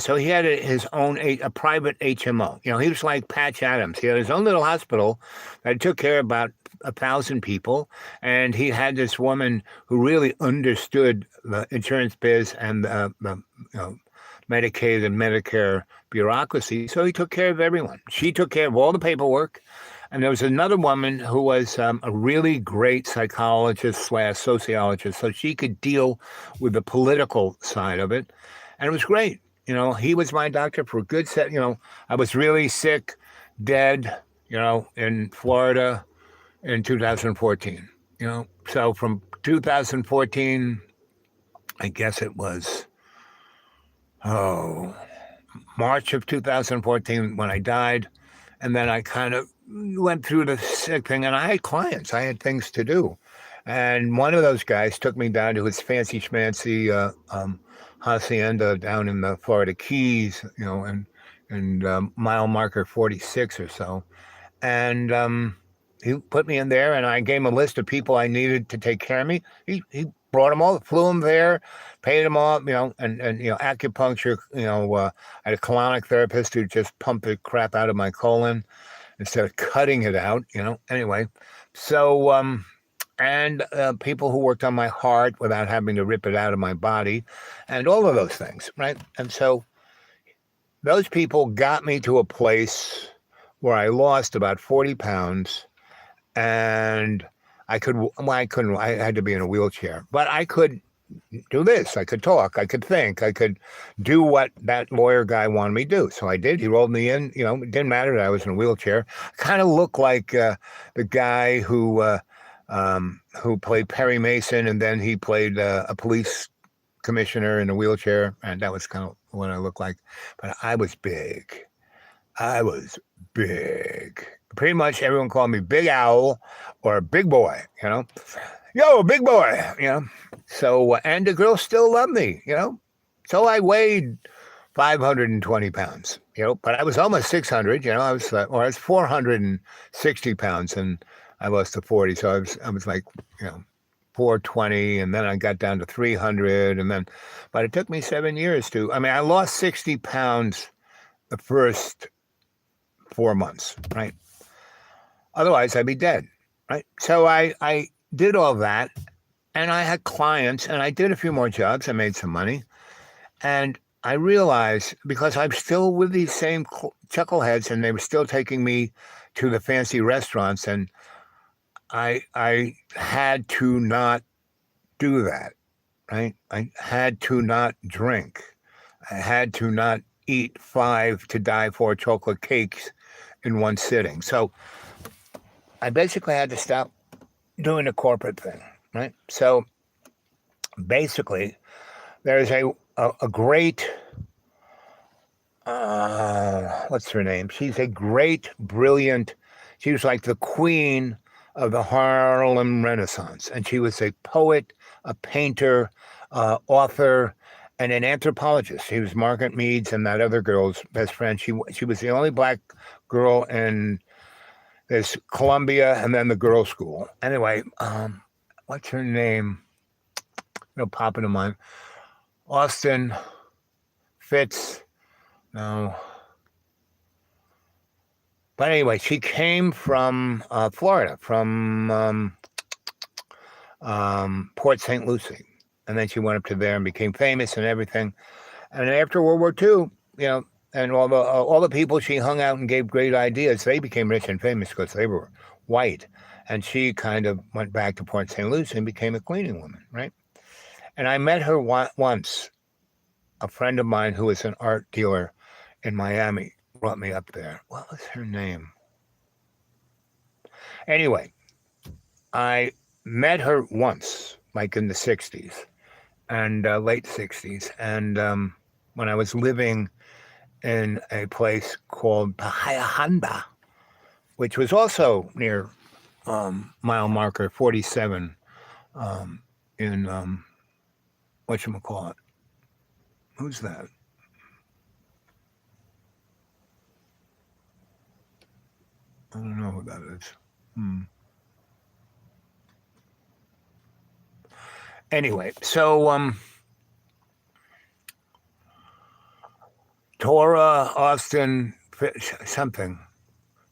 so he had his own, a private HMO. He was like Patch Adams. He had his own little hospital that took care of about 1,000 people. And he had this woman who really understood the insurance biz and the Medicaid and Medicare bureaucracy. So he took care of everyone. She took care of all the paperwork. And there was another woman who was a really great psychologist / sociologist. So she could deal with the political side of it. And it was great. He was my doctor for a good set. I was really sick, dead, in Florida in 2014. So from 2014, I guess it was, March of 2014 when I died. And then I kind of went through the sick thing, and I had clients. I had things to do. And one of those guys took me down to his fancy schmancy hacienda down in the Florida Keys, and mile marker 46 or so. And he put me in there, and I gave him a list of people I needed to take care of me. He brought them all, flew them there, paid them off, and acupuncture, I had a colonic therapist who just pumped the crap out of my colon instead of cutting it out, Anyway, so and people who worked on my heart without having to rip it out of my body, and all of those things, right? And so those people got me to a place where I lost about 40 pounds, and I had to be in a wheelchair, but I could do this. I could talk. I could think. I could do what that lawyer guy wanted me to do. So I did. He rolled me in. It didn't matter that I was in a wheelchair. Kind of looked like the guy who played Perry Mason, and then he played a police commissioner in a wheelchair, and that was kind of what I looked like. But I was big. Pretty much everyone called me Big Owl or Big Boy, Yo, big boy, So, and the girls still love me, So I weighed 520 pounds, but I was almost 600, I was 460 pounds, and I lost to 40. So I was like, 420, and then I got down to 300, but it took me 7 years I lost 60 pounds the first 4 months, right? Otherwise, I'd be dead, right? So I did all that, and I had clients, and I did a few more jobs. I made some money, and I realized, because I'm still with these same chuckleheads, and they were still taking me to the fancy restaurants, and I had to not do that, right? I had to not drink. I had to not eat 5 to die for chocolate cakes in one sitting. So I basically had to stop doing the corporate thing, right? So basically, there's a great, what's her name? She's a great, brilliant, she was like the queen of the Harlem Renaissance. And she was a poet, a painter, author, and an anthropologist. She was Margaret Mead's and that other girl's best friend. She was the only black girl in this Columbia and then the girls' school. Anyway, what's her name? pop into mind. Austin Fitz. No. But anyway, she came from Florida, from Port St. Lucie. And then she went up to there and became famous and everything. And after World War II, and all the people she hung out and gave great ideas, they became rich and famous because they were white. And she kind of went back to Port St. Lucie and became a cleaning woman, right? And I met her once. A friend of mine who was an art dealer in Miami brought me up there. What was her name? Anyway, I met her once, like in the 60s and late 60s. And when I was living in a place called Pahayahanda, which was also near mile marker 47 in, whatchamacallit. Who's that? I don't know who that is. Anyway, so Tora Austin something.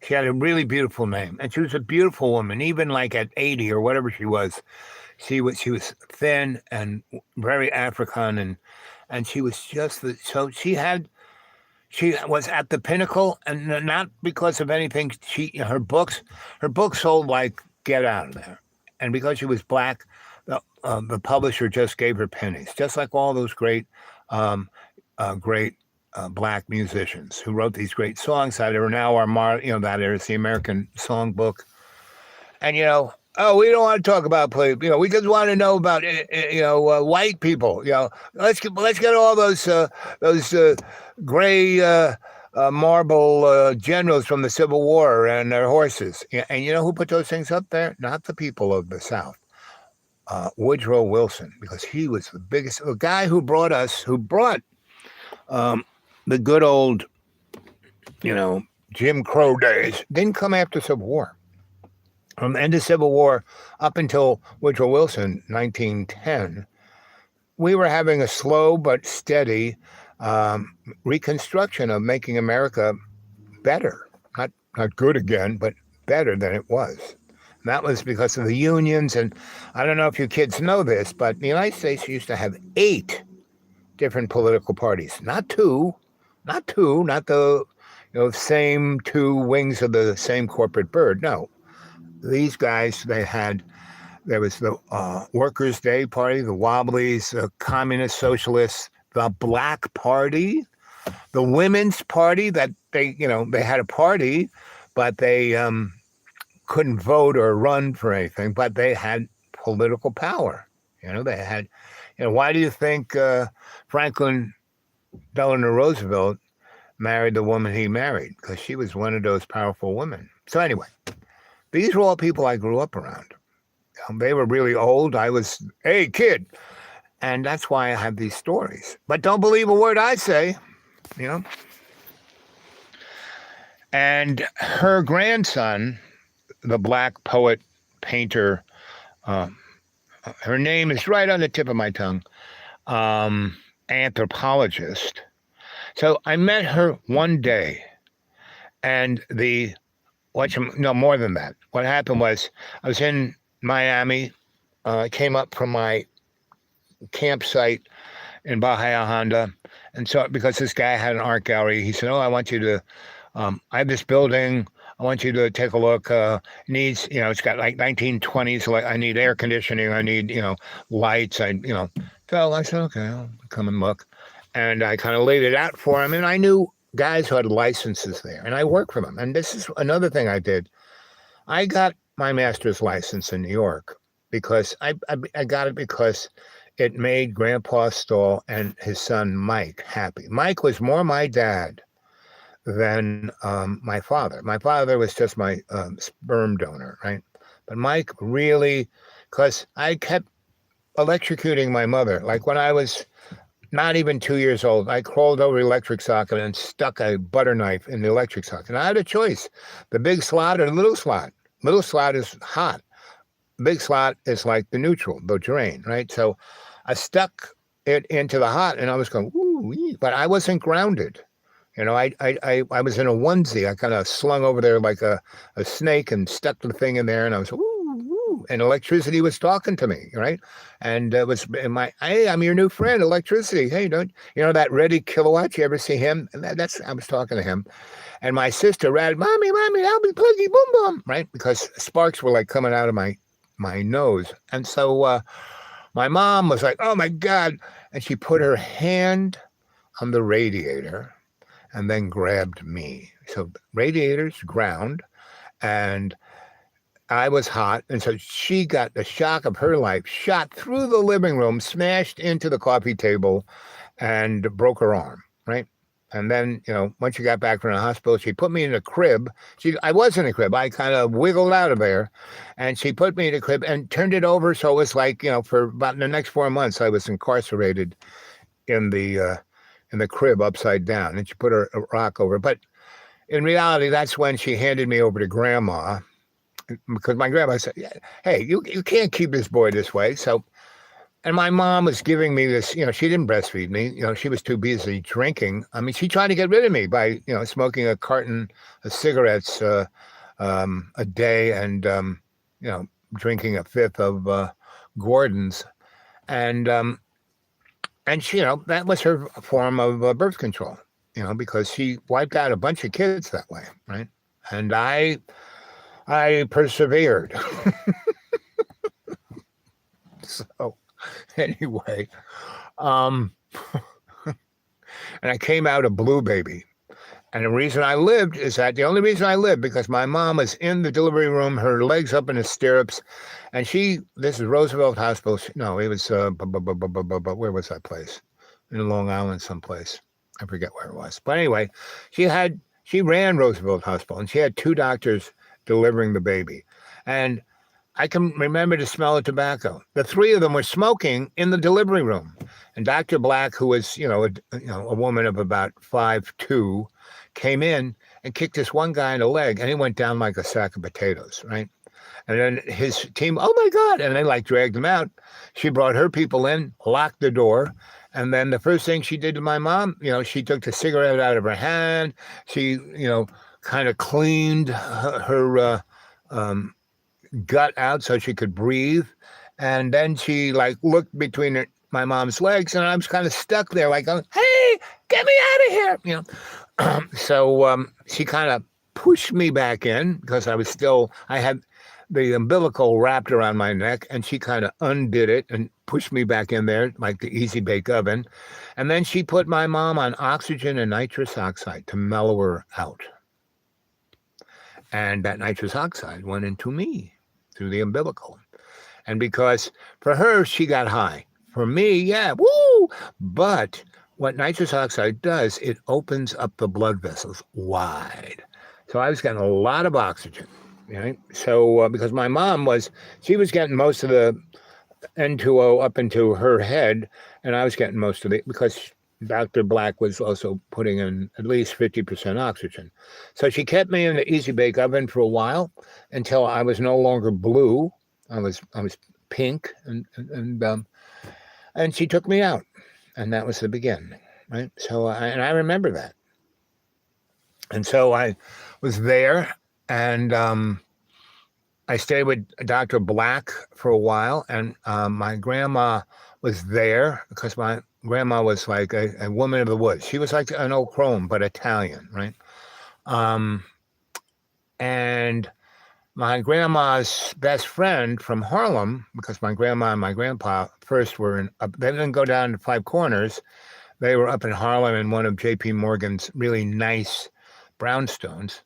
She had a really beautiful name, and she was a beautiful woman. Even like at 80 or whatever she was was thin and very African, and she was just so she was at the pinnacle, and not because of anything. Her books sold like get out of there, and because she was black, the publisher just gave her pennies, just like all those great black musicians who wrote these great songs that are now that is the American Songbook, and we don't want to talk about play. We just want to know about white people. Let's get all those gray marble generals from the Civil War and their horses. And you know who put those things up there? Not the people of the South. Woodrow Wilson, because he was the biggest guy who brought the good old, Jim Crow days. Didn't come after Civil War. From the end of Civil War up until Woodrow Wilson, 1910, we were having a slow but steady reconstruction of making America better. Not good again, but better than it was. And that was because of the unions. And I don't know if you kids know this, but the United States used to have 8 different political parties. Not the same 2 wings of the same corporate bird. No. These guys, there was the Workers' Day Party, the Wobblies, the Communist Socialists, the Black Party, the Women's Party, that they had a party, but they couldn't vote or run for anything, but they had political power. They had, why do you think Franklin Delano Roosevelt married the woman he married? Because she was one of those powerful women. So anyway, these were all people I grew up around. They were really old. I was, hey, kid. And that's why I have these stories. But don't believe a word I say, And her grandson, the black poet, painter, her name is right on the tip of my tongue, anthropologist. So I met her one day, and more than that. What happened was I was in Miami. I came up from my campsite in Bahia Honda. And so because this guy had an art gallery, he said, I want you to, I have this building. I want you to take a look. It needs, it's got like 1920s. Like I need air conditioning. I need, lights. So I said, okay, I'll come and look. And I kind of laid it out for him. And I knew guys who had licenses there, and I worked for them. And this is another thing I did. I got my master's license in New York because I got it because it made Grandpa Stahl and his son Mike happy. Mike was more my dad than my father. My father was just my sperm donor, right? But Mike really, because I kept electrocuting my mother. Like when I was not even 2 years old, I crawled over the electric socket and stuck a butter knife in the electric socket. And I had a choice, the big slot or the little slot. Little slot is hot. Big slot is like the neutral, the drain, right? So I stuck it into the hot, and I was going, ooh, but I wasn't grounded. I was in a onesie. I kind of slung over there like a snake and stuck the thing in there, and I was, ooh, and electricity was talking to me, right? And it was in hey, I'm your new friend, electricity. Hey, don't that Reddy Kilowatt? You ever see him? And I was talking to him, and my sister read, mommy, I'll be pluggy boom boom, right? Because sparks were like coming out of my nose, and so my mom was like, oh my God, and she put her hand on the radiator and then grabbed me. So radiators ground, and I was hot. And so she got the shock of her life, shot through the living room, smashed into the coffee table, and broke her arm, right? And then, once she got back from the hospital, she put me in a crib. I was in a crib. I kind of wiggled out of there, and she put me in a crib and turned it over. So it was like, for about the next 4 months, I was incarcerated in the crib upside down, and she put a rock over. But in reality, that's when she handed me over to Grandma, because my grandma said, hey, you can't keep this boy this way. So, and my mom was giving me this, she didn't breastfeed me. She was too busy drinking. I mean, she tried to get rid of me by, smoking a carton of cigarettes a day and, drinking a fifth of Gordon's. And she, that was her form of birth control, because she wiped out a bunch of kids that way, right? And I persevered. So anyway, and I came out a blue baby. And the reason I lived is that the only reason I lived, because my mom was in the delivery room, her legs up in the stirrups, and this is Roosevelt Hospital. No, it was, where was that place? In Long Island someplace. I forget where it was. But anyway, she ran Roosevelt Hospital, and she had 2 doctors delivering the baby. And I can remember the smell of tobacco. The 3 of them were smoking in the delivery room. And Dr. Black, who was, a woman of about 5'2", came in and kicked this one guy in the leg, and he went down like a sack of potatoes, right? And then his team, oh my God, and they dragged him out. She brought her people in, locked the door, and then the first thing she did to my mom, she took the cigarette out of her hand. She, kind of cleaned her gut out so she could breathe. And then she looked between my mom's legs, and I was kind of stuck there like, hey, get me out of here, So she kind of pushed me back in, because I had the umbilical wrapped around my neck, and she kind of undid it and pushed me back in there like the easy bake oven. And then she put my mom on oxygen and nitrous oxide to mellow her out. And that nitrous oxide went into me through the umbilical. And because for her, she got high. For me, yeah, woo! But what nitrous oxide does, it opens up the blood vessels wide. So I was getting a lot of oxygen, right? So because my mom she was getting most of the N2O up into her head, and I was getting most of it because Dr. Black was also putting in at least 50% oxygen. So she kept me in the easy bake oven for a while until I was no longer blue. I was pink, and she took me out, and that was the beginning, right? So I remember that. And so I was there, and I stayed with Dr. Black for a while, and my grandma was there because my grandma was like a woman of the woods. She was like an old crone, but Italian, right? And my grandma's best friend from Harlem, because my grandma and my grandpa first were they didn't go down to Five Corners. They were up in Harlem in one of J.P. Morgan's really nice brownstones.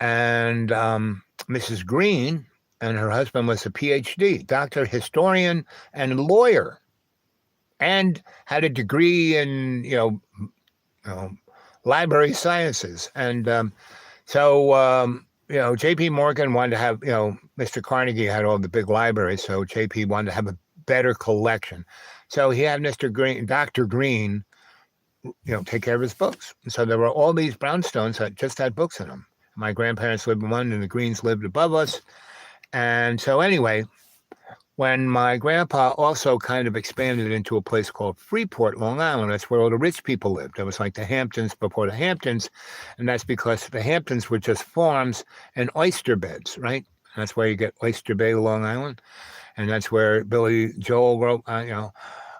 And Mrs. Green and her husband was a PhD, doctor, historian, and lawyer, and had a degree in, library sciences. And so J.P. Morgan wanted to have, Mr. Carnegie had all the big libraries, so J.P. wanted to have a better collection. So he had Dr. Green, take care of his books. And so there were all these brownstones that just had books in them. My grandparents lived in one, and the Greens lived above us. And so anyway, when my grandpa also kind of expanded into a place called Freeport, Long Island. That's where all the rich people lived. It was like the Hamptons before the Hamptons, and that's because the Hamptons were just farms and oyster beds, right? That's where you get Oyster Bay, Long Island, and that's where Billy Joel wrote, "A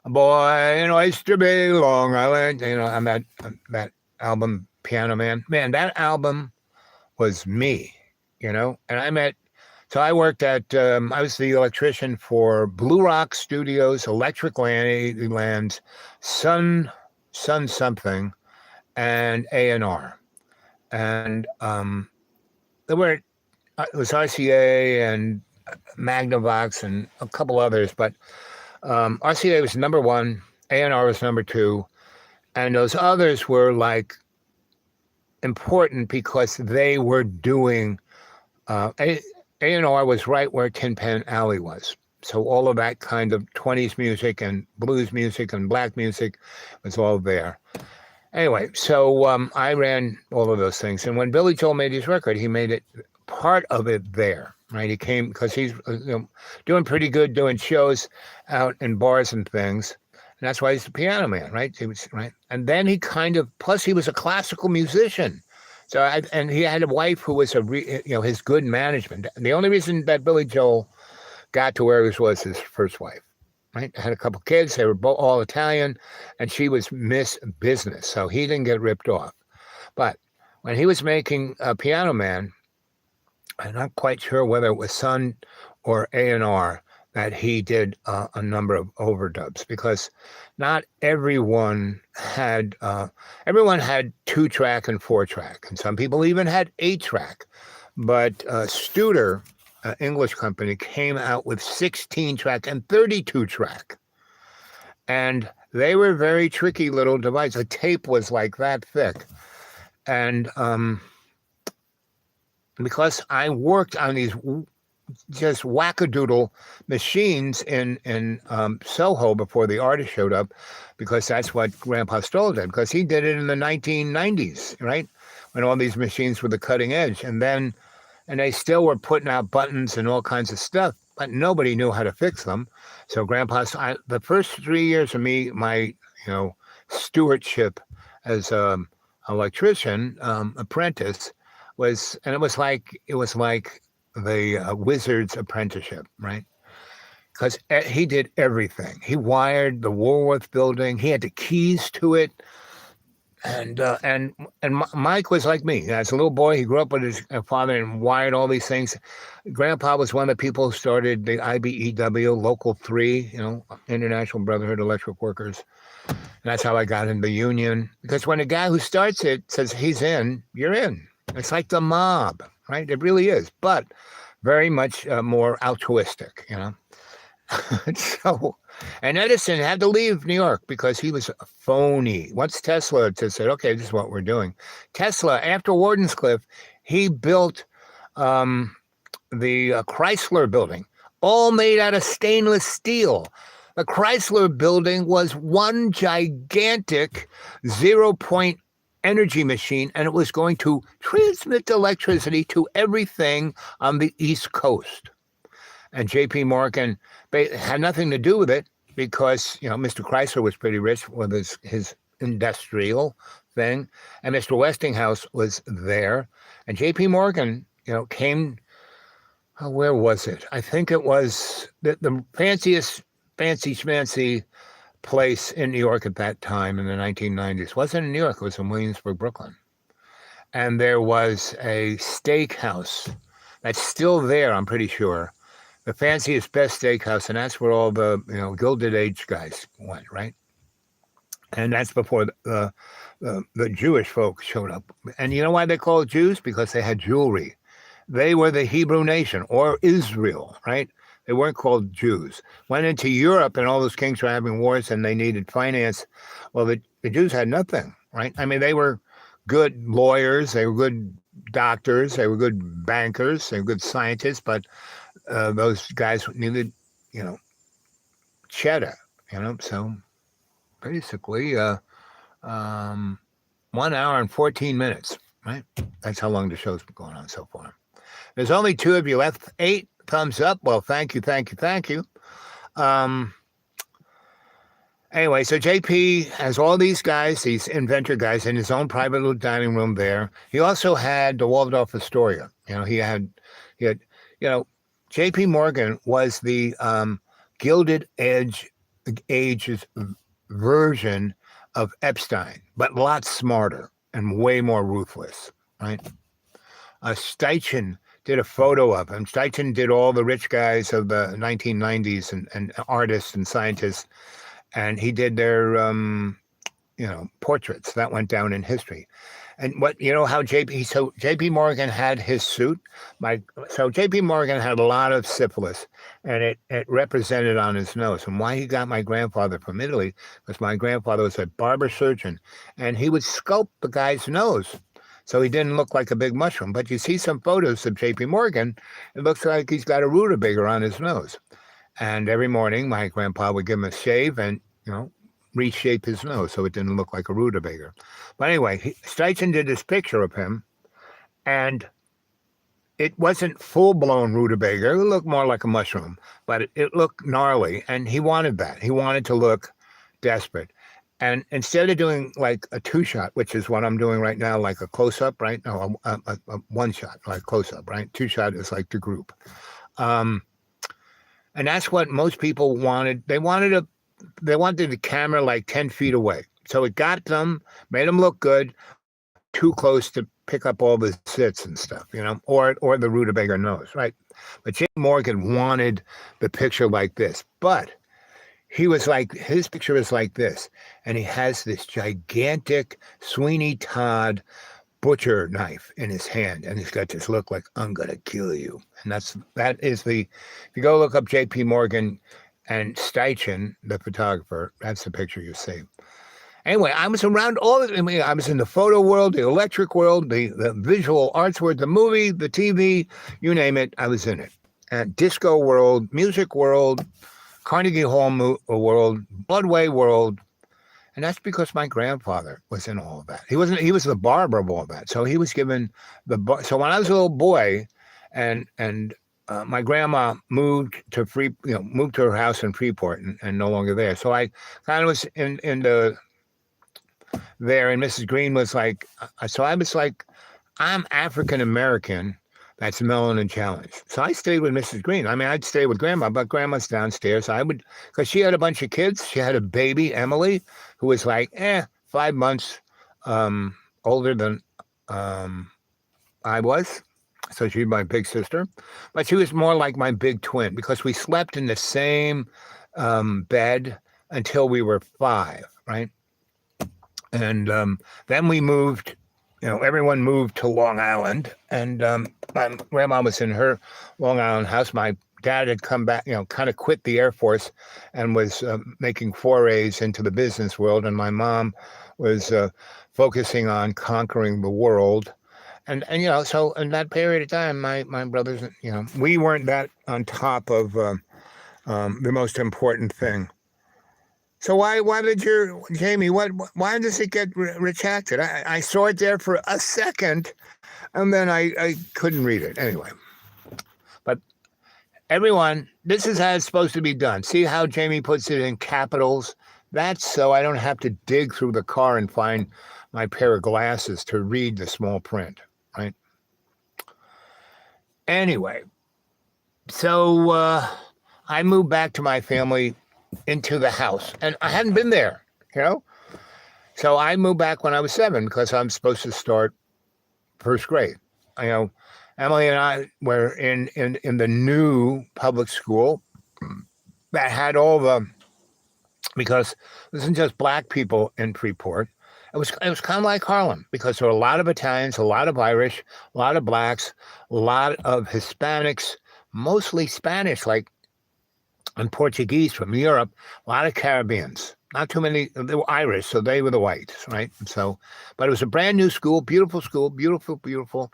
Boy in Oyster Bay, Long Island." On that album, Piano Man. Man, that album was me, and So I worked at, I was the electrician for Blue Rock Studios, Electric Land, Sun something, and A&R. And there were, it was RCA and Magnavox and a couple others, but RCA was number one, A&R was number two, and those others were like important because they were doing, A&R was right where Tin Pan Alley was. So all of that kind of 20s music and blues music and black music was all there. Anyway, so I ran all of those things. And when Billy Joel made his record, he made it part of it there, right? He came because he's doing pretty good, doing shows out in bars and things. And that's why he's the Piano Man, right? He was right. And then he plus he was a classical musician. So and he had a wife who was his good management. The only reason that Billy Joel got to where he was his first wife, right? Had a couple kids. They were both all Italian, and she was Miss Business. So he didn't get ripped off. But when he was making Piano Man, I'm not quite sure whether it was Sun or A&R that he did a number of overdubs, because not everyone had 2-track and 4-track, and some people even had 8-track. But Studer, English company, came out with 16-track and 32-track, and they were very tricky little devices. The tape was like that thick, and because I worked on these just wackadoodle machines in Soho before the artist showed up, because that's what Grandpa Stoll did, because he did it in the 1990s, right? When all these machines were the cutting edge. And they still were putting out buttons and all kinds of stuff, but nobody knew how to fix them. So the first 3 years of my stewardship as an electrician, apprentice, it was like the wizard's apprenticeship, right? Because he did everything. He wired the Woolworth building. He had the keys to it. And Mike was like me. As a little boy, he grew up with his father and wired all these things. Grandpa was one of the people who started the IBEW, Local 3, International Brotherhood of Electric Workers. And that's how I got in the union. Because when a guy who starts it says he's in, you're in. It's like the mob, right? It really is, but very much more altruistic, So, and Edison had to leave New York because he was a phony. Once Tesla just said, okay, this is what we're doing. Tesla, after Wardenscliff, he built the Chrysler building, all made out of stainless steel. The Chrysler building was one gigantic 0-point energy machine, and it was going to transmit electricity to everything on the East Coast. And J.P. Morgan had nothing to do with it because, Mr. Chrysler was pretty rich with his industrial thing, and Mr. Westinghouse was there. And J.P. Morgan, came, where was it? I think it was the fanciest, fancy place in New York at that time in the 1990s. It wasn't in New York, it was in Williamsburg, Brooklyn. And there was a steakhouse that's still there, I'm pretty sure. The fanciest, best steakhouse, and that's where all the Gilded Age guys went, right? And that's before the Jewish folks showed up. And you know why they call it Jews? Because they had jewelry. They were the Hebrew nation, or Israel, right? They weren't called Jews. Went into Europe, and all those kings were having wars, and they needed finance. Well, the Jews had nothing, right? I mean, they were good lawyers, they were good doctors, they were good bankers, they were good scientists, but those guys needed, cheddar, So basically, 1 hour and 14 minutes, right? That's how long the show's been going on so far. There's only 2 of you left. 8 thumbs up. Well, thank you. Anyway, so JP has all these guys, these inventor guys, in his own private little dining room there. He also had the Waldorf Astoria. He had, JP Morgan was the Gilded Age's version of Epstein, but a lot smarter and way more ruthless, right? Steichen did a photo of him. Steichen did all the rich guys of the 1990s and artists and scientists, and he did their, portraits. That went down in history. And how JP Morgan had his suit. So JP Morgan had a lot of syphilis, and it represented on his nose. And why he got my grandfather from Italy was my grandfather was a barber surgeon, and he would sculpt the guy's nose so he didn't look like a big mushroom. But you see some photos of JP Morgan, it looks like he's got a rutabaga on his nose. And every morning, my grandpa would give him a shave and, reshape his nose so it didn't look like a rutabaga. But anyway, Steichen did this picture of him, and it wasn't full-blown rutabaga. It looked more like a mushroom, but it looked gnarly, and he wanted that. He wanted to look desperate. And instead of doing like a two-shot, which is what I'm doing right now, like a close-up, right? No, a one-shot, like close-up, right? Two-shot is like the group. And that's what most people wanted. They wanted the camera like 10 feet away. So it got them, made them look good, too close to pick up all the zits and stuff, or the rutabaga nose, right? But J. Morgan wanted the picture like this. But his picture is like this. And he has this gigantic Sweeney Todd butcher knife in his hand, and he's got this look like, I'm gonna kill you. And if you go look up JP Morgan and Steichen, the photographer, that's the picture you see. Anyway, I was around I was in the photo world, the electric world, the visual arts world, the movie, the TV, you name it, I was in it. And disco world, music world, Carnegie Hall world, Broadway world. And that's because my grandfather was in all of that. He was the barber of all of that. So he was given so when I was a little boy and my grandma moved to her house in Freeport and no longer there. So I kind of was there, and Mrs. Green was like, so I was like, I'm African American. That's melon and challenge. So I stayed with Mrs. Green. I mean, I'd stay with Grandma, but Grandma's downstairs. Because she had a bunch of kids. She had a baby, Emily, who was like, 5 months older than I was. So she's my big sister. But she was more like my big twin because we slept in the same bed until we were 5, right? And then we moved. Everyone moved to Long Island, and my grandma was in her Long Island house. My dad had come back, kind of quit the Air Force and was making forays into the business world. And my mom was focusing on conquering the world. And so in that period of time, my brothers, we weren't that on top of the most important thing. So why did Jamie, why does it get retracted? I saw it there for a second, and then I couldn't read it. Anyway, but everyone, this is how it's supposed to be done. See how Jamie puts it in capitals? That's so I don't have to dig through the car and find my pair of glasses to read the small print, right? Anyway, so I moved back to my family into the house, and I hadn't been there, So I moved back when I was 7 because I'm supposed to start first grade. Emily and I were in the new public school that had because it wasn't just black people in Freeport. It was kind of like Harlem because there were a lot of Italians, a lot of Irish, a lot of blacks, a lot of Hispanics, mostly Spanish, and Portuguese from Europe, a lot of Caribbeans. Not too many. They were Irish, so they were the whites, right? So, but it was a brand new school, beautiful, beautiful.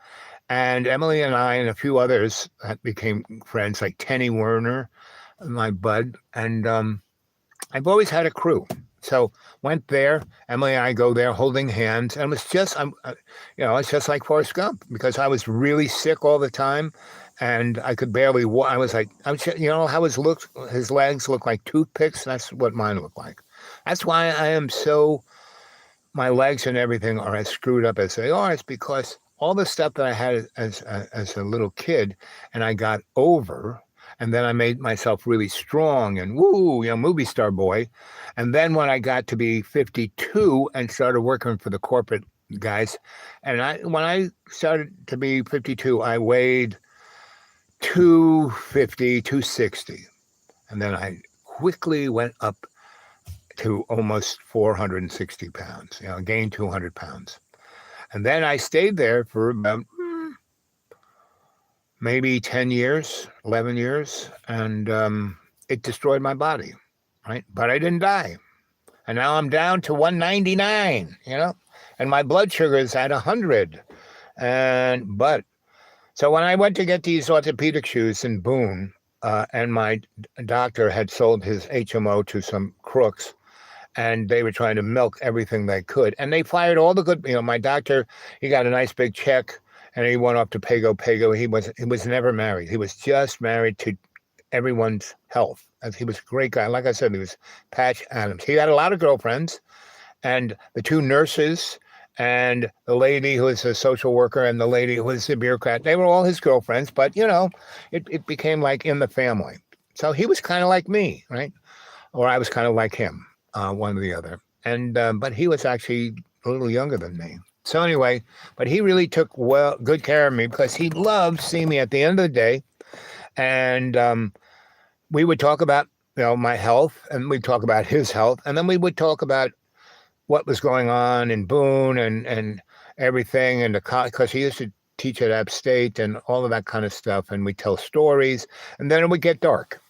And Emily and I and a few others became friends, like Tenny Werner, my bud. And I've always had a crew. So went there. Emily and I go there holding hands. And it was just, it's just like Forrest Gump because I was really sick all the time. and I could barely walk. I was, you know how his legs look like toothpicks? That's what mine look like. That's why I am so, my legs and everything are as screwed up as they are. It's because all the stuff that I had as a little kid and I got over, and then I made myself really strong and woo, movie star boy. And then when I got to be 52 and started working for the corporate guys, and when I started to be 52, I weighed 250, 260. And then I quickly went up to almost 460 pounds, gained 200 pounds. And then I stayed there for about maybe 10 years, 11 years, and it destroyed my body, right? But I didn't die. And now I'm down to 199, and my blood sugar is at 100. So when I went to get these orthopedic shoes in Boone, and my doctor had sold his HMO to some crooks, and they were trying to milk everything they could. And they fired all the good, my doctor, he got a nice big check, and he went up to Pago. He was never married. He was just married to everyone's health. And he was a great guy. Like I said, he was Patch Adams. He had a lot of girlfriends, and the two nurses and the lady who was a social worker and the lady who was a bureaucrat, they were all his girlfriends, but, it became like in the family. So he was kind of like me, right? Or I was kind of like him, one or the other. And but he was actually a little younger than me. So anyway, but he really took good care of me because he loved seeing me at the end of the day. And we would talk about, my health, and we'd talk about his health. And then we would talk about what was going on in Boone and everything. And because he used to teach at App State and all of that kind of stuff. And we'd tell stories, and then it would get dark.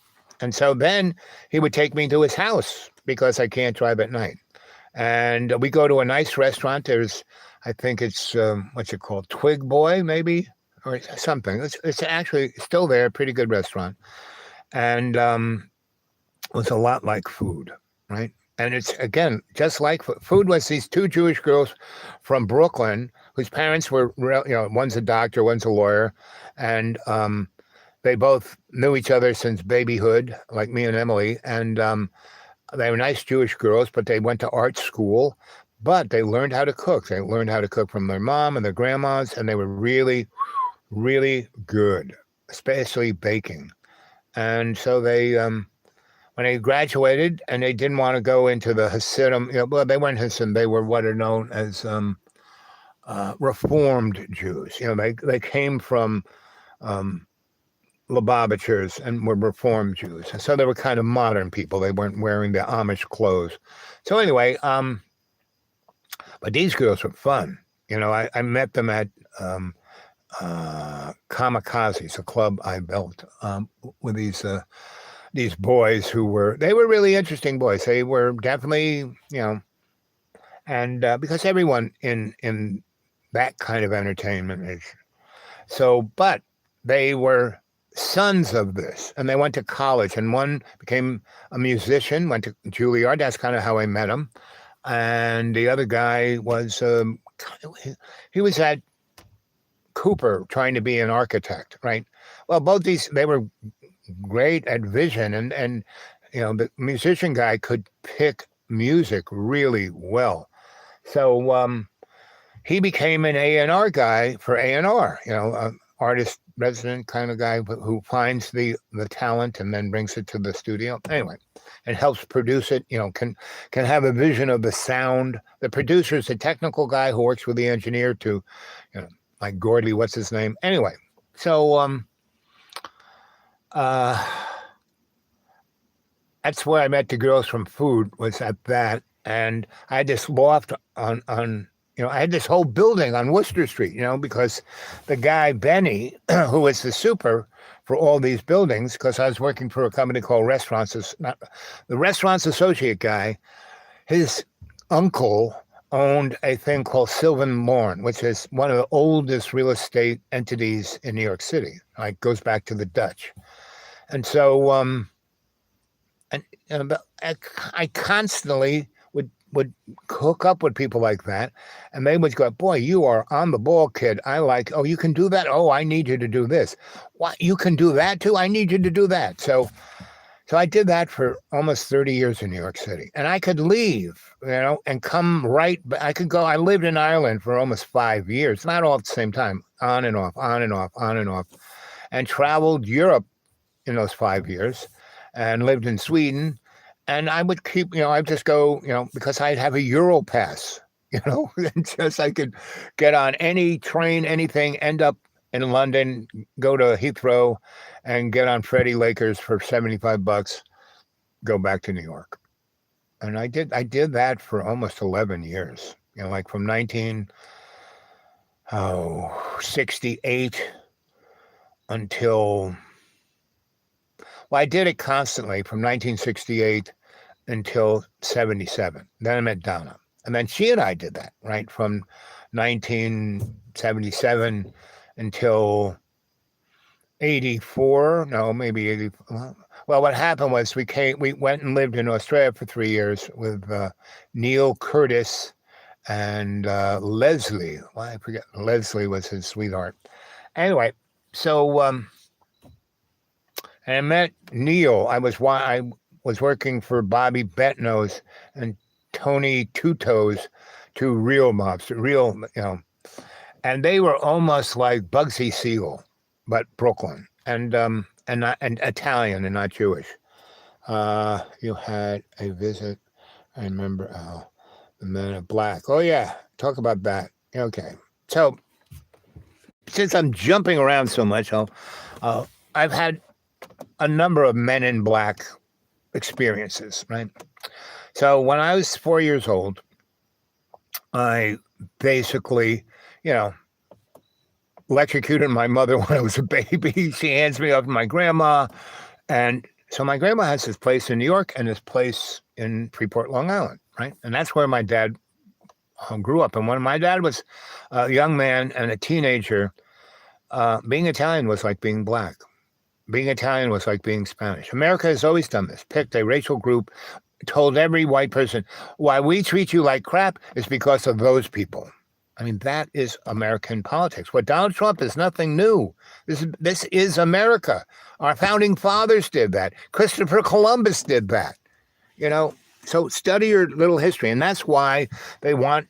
And so then he would take me to his house because I can't drive at night. And we go to a nice restaurant. I think it's, what's it called? Twig Boy, maybe, or something. It's actually still there, pretty good restaurant. And it was a lot like food, right? And it's, again, just like food was these two Jewish girls from Brooklyn whose parents were, one's a doctor, one's a lawyer. And they both knew each other since babyhood, like me and Emily. And they were nice Jewish girls, but they went to art school. But they learned how to cook. They learned how to cook from their mom and their grandmas, and they were really, really good, especially baking. And so they, when they graduated, and they didn't want to go into the Hasidim, well, they weren't Hasidim. They were what are known as Reformed Jews. They came from Lubavitchers and were Reformed Jews. And so they were kind of modern people. They weren't wearing the Amish clothes. So anyway, but these girls were fun. I met them at Kamikazes, a club I built with these boys they were really interesting boys. They were definitely, and because everyone in that kind of entertainment is so, but they were sons of this, and they went to college, and one became a musician, went to Juilliard. That's kind of how I met him. And the other guy was, he was at Cooper trying to be an architect, right? Well, both they were great at vision, and the musician guy could pick music really well. So he became an A&R guy for A&R, artist resident kind of guy who finds the talent and then brings it to the studio. Anyway, and helps produce it, can have a vision of the sound. The producer is a technical guy who works with the engineer to, like Gordley, what's his name? Anyway, so that's where I met the girls from food, was at that. And I had this loft on I had this whole building on Worcester Street, because the guy, Benny, who was the super for all these buildings, because I was working for a company called the Restaurants Associate guy, his uncle owned a thing called Sylvan Morn, which is one of the oldest real estate entities in New York City. Like, goes back to the Dutch. And so, I constantly would hook up with people like that, and they would go, "Boy, you are on the ball, kid. I like. Oh, you can do that. Oh, I need you to do this. What, you can do that too? I need you to do that." So I did that for almost 30 years in New York City, and I could leave, and come right. I could go. I lived in Ireland for almost 5 years, not all at the same time, on and off, on and off, on and off, and traveled Europe in those 5 years, and lived in Sweden. And I would keep, I'd just go, because I'd have a Euro pass, and just I could get on any train, anything, end up in London, go to Heathrow, and get on Freddie Lakers for $75, go back to New York. And I did that for almost 11 years, like from 1968 until, well, I did it constantly from 1968 until 77. Then I met Donna. And then she and I did that, right? From 1977 until 84. No, maybe 80. Well, what happened was we went and lived in Australia for 3 years with Neil Curtis and Leslie. Well, I forget. Leslie was his sweetheart. Anyway, so and I met Neil. I was working for Bobby Betnos and Tony Two Toes, two real mobsters, and they were almost like Bugsy Siegel, but Brooklyn, and Italian and not Jewish. You had a visit. I remember the Men in Black. Oh yeah, talk about that. Okay, so since I'm jumping around so much, I've had a number of Men in Black experiences, right? So when I was 4 years old, I basically, electrocuted my mother when I was a baby. She hands me off to my grandma. And so my grandma has this place in New York and this place in Freeport, Long Island, right? And that's where my dad grew up. And when my dad was a young man and a teenager, being Italian was like being black. Being Italian was like being Spanish. America has always done this. Picked a racial group, told every white person, why we treat you like crap is because of those people. I mean, that is American politics. What Donald Trump is nothing new. This is America. Our founding fathers did that. Christopher Columbus did that. So study your little history. And that's why they want,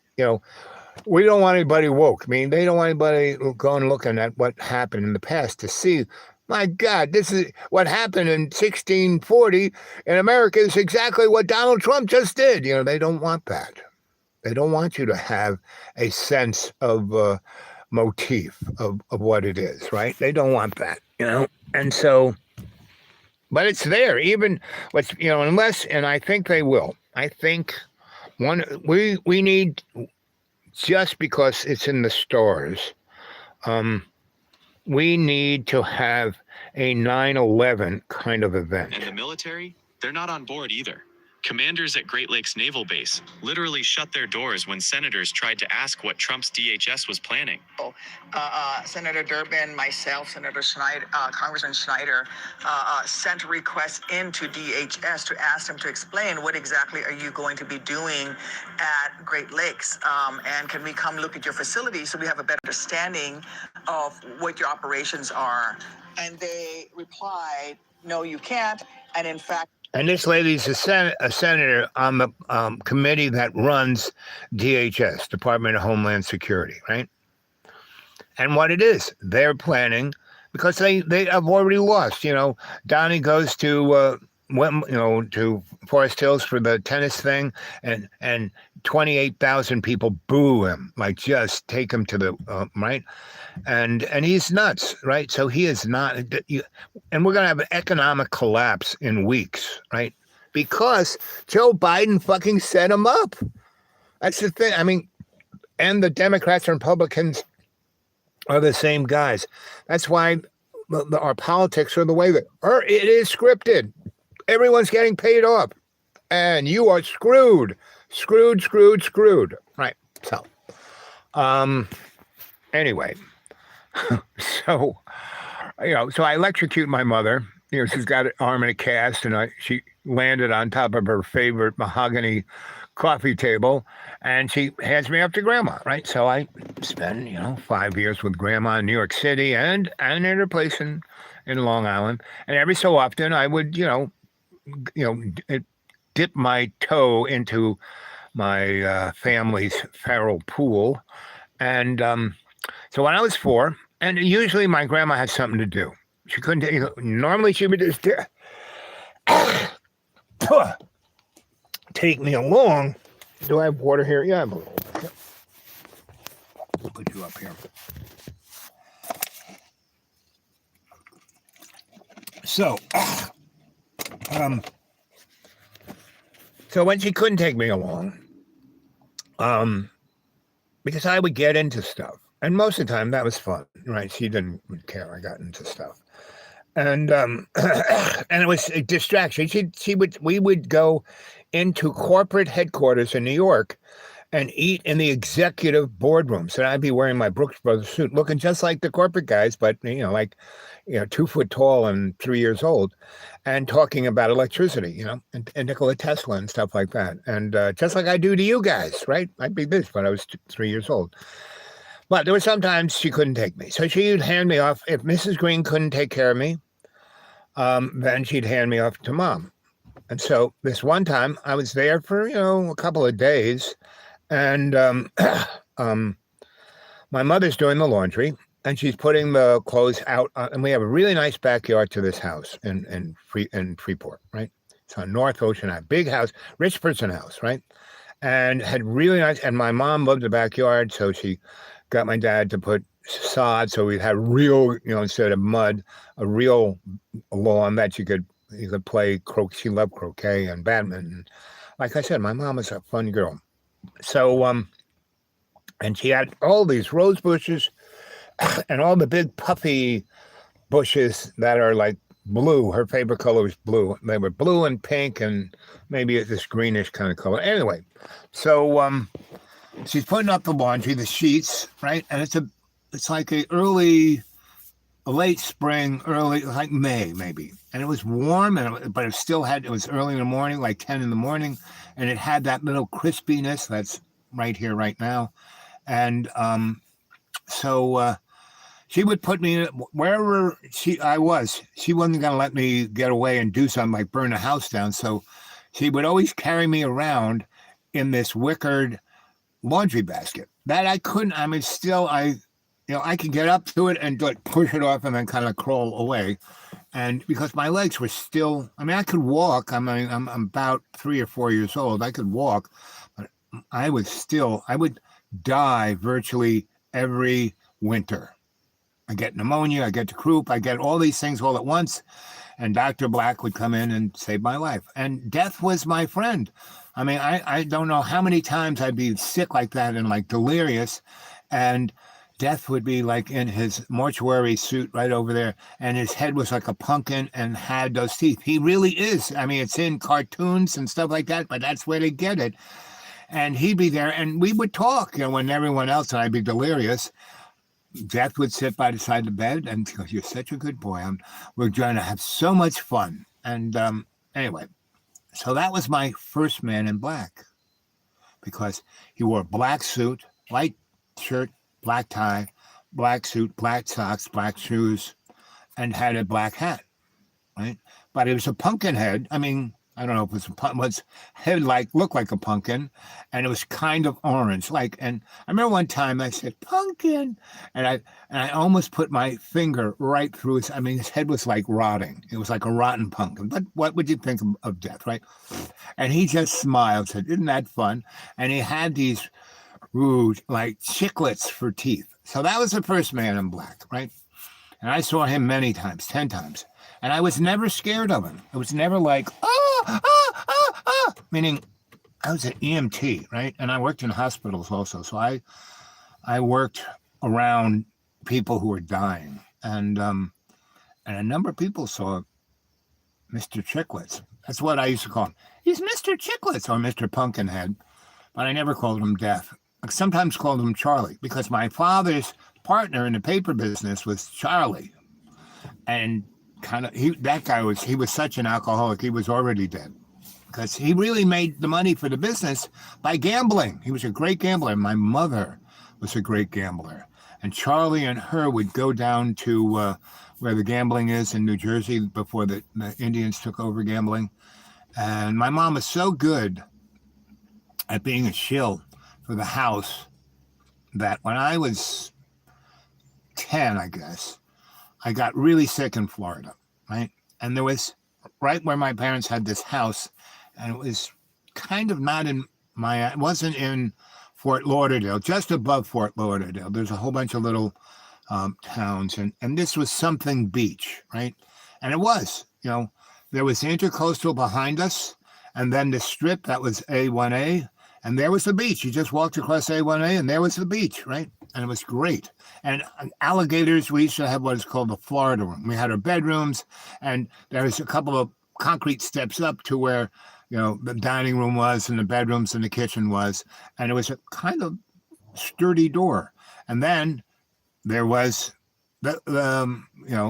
we don't want anybody woke. I mean, they don't want anybody going looking at what happened in the past to see, my God, this is what happened in 1640 in America is exactly what Donald Trump just did. They don't want that. They don't want you to have a sense of motif of what it is, right? They don't want that, And so, but it's there. Even unless, and I think they will. I think we need, just because it's in the stars, we need to have a 9/11 kind of event. And the military, they're not on board either. Commanders at Great Lakes Naval Base literally shut their doors when senators tried to ask what Trump's DHS was planning. Senator Durbin, myself, Senator Schneider, Congressman Schneider sent requests into DHS to ask them to explain what exactly are you going to be doing at Great Lakes, and can we come look at your facility so we have a better understanding of what your operations are? And they replied, no, you can't. And in fact, and this lady's a senator on the committee that runs DHS, Department of Homeland Security, right? And what it is, they're planning, because they have already lost. Donnie goes to to Forest Hills for the tennis thing, and 28,000 people boo him, like just take him to the right. And he's nuts, right? So he is not, and we're going to have an economic collapse in weeks, right? Because Joe Biden fucking set him up. That's the thing. I mean, and the Democrats and Republicans are the same guys. That's why our politics are the way that it is scripted. Everyone's getting paid off, and you are screwed. Right. So, anyway. So I electrocute my mother. She's got an arm in a cast, and landed on top of her favorite mahogany coffee table, and she hands me up to grandma, right? So I spend, 5 years with grandma in New York City and in her place in Long Island. And every so often I would, dip my toe into my family's feral pool. And so when I was 4, and usually my grandma had something to do. She couldn't, normally she would just take me along. Do I have water here? Yeah, I have a little. I'll put you up here. So, so when she couldn't take me along, because I would get into stuff, and most of the time that was fun, right? She didn't care I got into stuff, and and it was a distraction. We would go into corporate headquarters in New York and eat in the executive boardrooms, and I'd be wearing my Brooks Brothers suit, looking just like the corporate guys, but 2 foot tall and 3 years old, and talking about electricity, and Nikola Tesla and stuff like that. And just like I do to you guys, right? I'd be this, but I was 3 years old. But there were sometimes she couldn't take me. So she'd hand me off. If Mrs. Green couldn't take care of me, then she'd hand me off to Mom. And so this one time I was there for, a couple of days, and my mother's doing the laundry, and she's putting the clothes out, and we have a really nice backyard to this house in Freeport, right? It's on North Ocean Ave, big house, rich person house, right? And had really nice, and my mom loved the backyard, so she got my dad to put sod, so we'd have real, instead of mud, a real lawn that you could play croquet. She loved croquet and badminton. Like I said, my mom was a fun girl. So, and she had all these rose bushes and all the big puffy bushes that are like blue. Her favorite color was blue. They were blue and pink and maybe this greenish kind of color. Anyway, so she's putting up the laundry, the sheets, right? And it's like a late spring, like May maybe. And it was warm, but it was early in the morning, like 10 in the morning. And it had that little crispiness that's right here, right now. And so she would put me wherever I was. She wasn't going to let me get away and do something like burn a house down. So she would always carry me around in this wickered laundry basket that I couldn't. I mean, still, I could get up to it and like push it off and then kind of crawl away. And because my legs were still, I could walk. I'm about 3 or 4 years old. I could walk, but I would die virtually every winter. I get pneumonia, I get the croup, I get all these things all at once. And Dr. Black would come in and save my life. And death was my friend. I don't know how many times I'd be sick like that and like delirious. And Death would be like in his mortuary suit right over there. And his head was like a pumpkin and had those teeth. He really is. It's in cartoons and stuff like that, but that's where they get it. And he'd be there and we would talk, when everyone else, and I'd be delirious. Death would sit by the side of the bed and go, "You're such a good boy. We're trying to have so much fun." And anyway, so that was my first Man in Black, because he wore a black suit, white shirt, black tie, black suit, black socks, black shoes, and had a black hat, right? But it was a pumpkin head. I don't know if it was his head looked like a pumpkin, and it was kind of orange. And I remember one time I said pumpkin, and I almost put my finger right through his head was like rotting. It was like a rotten pumpkin. But what would you think of death, right? And he just smiled, said, "Isn't that fun?" And he had these rouge, like chiclets for teeth. So that was the first Man in Black, right? And I saw him many times, 10 times. And I was never scared of him. It was never like, meaning I was an EMT, right? And I worked in hospitals also. So I worked around people who were dying. And a number of people saw Mr. Chiclets. That's what I used to call him. He's Mr. Chiclets or Mr. Pumpkinhead. But I never called him Death. I sometimes called him Charlie, because my father's partner in the paper business was Charlie. And he was such an alcoholic, he was already dead. Because he really made the money for the business by gambling. He was a great gambler. My mother was a great gambler. And Charlie and her would go down to where the gambling is in New Jersey before the Indians took over gambling. And my mom was so good at being a shill for the house that when I was 10, I guess, I got really sick in Florida, right? And there was, right where my parents had this house, and it was kind of not in it wasn't in Fort Lauderdale, just above Fort Lauderdale. There's a whole bunch of little towns, and this was something beach, right? And it was, there was the Intercoastal behind us, and then the strip that was A1A, and there was the beach. You just walked across A1A, and there was the beach, right? And it was great. And alligators, we used to have what is called the Florida room. We had our bedrooms, and there was a couple of concrete steps up to where the dining room was and the bedrooms and the kitchen was, and it was a kind of sturdy door. And then there was the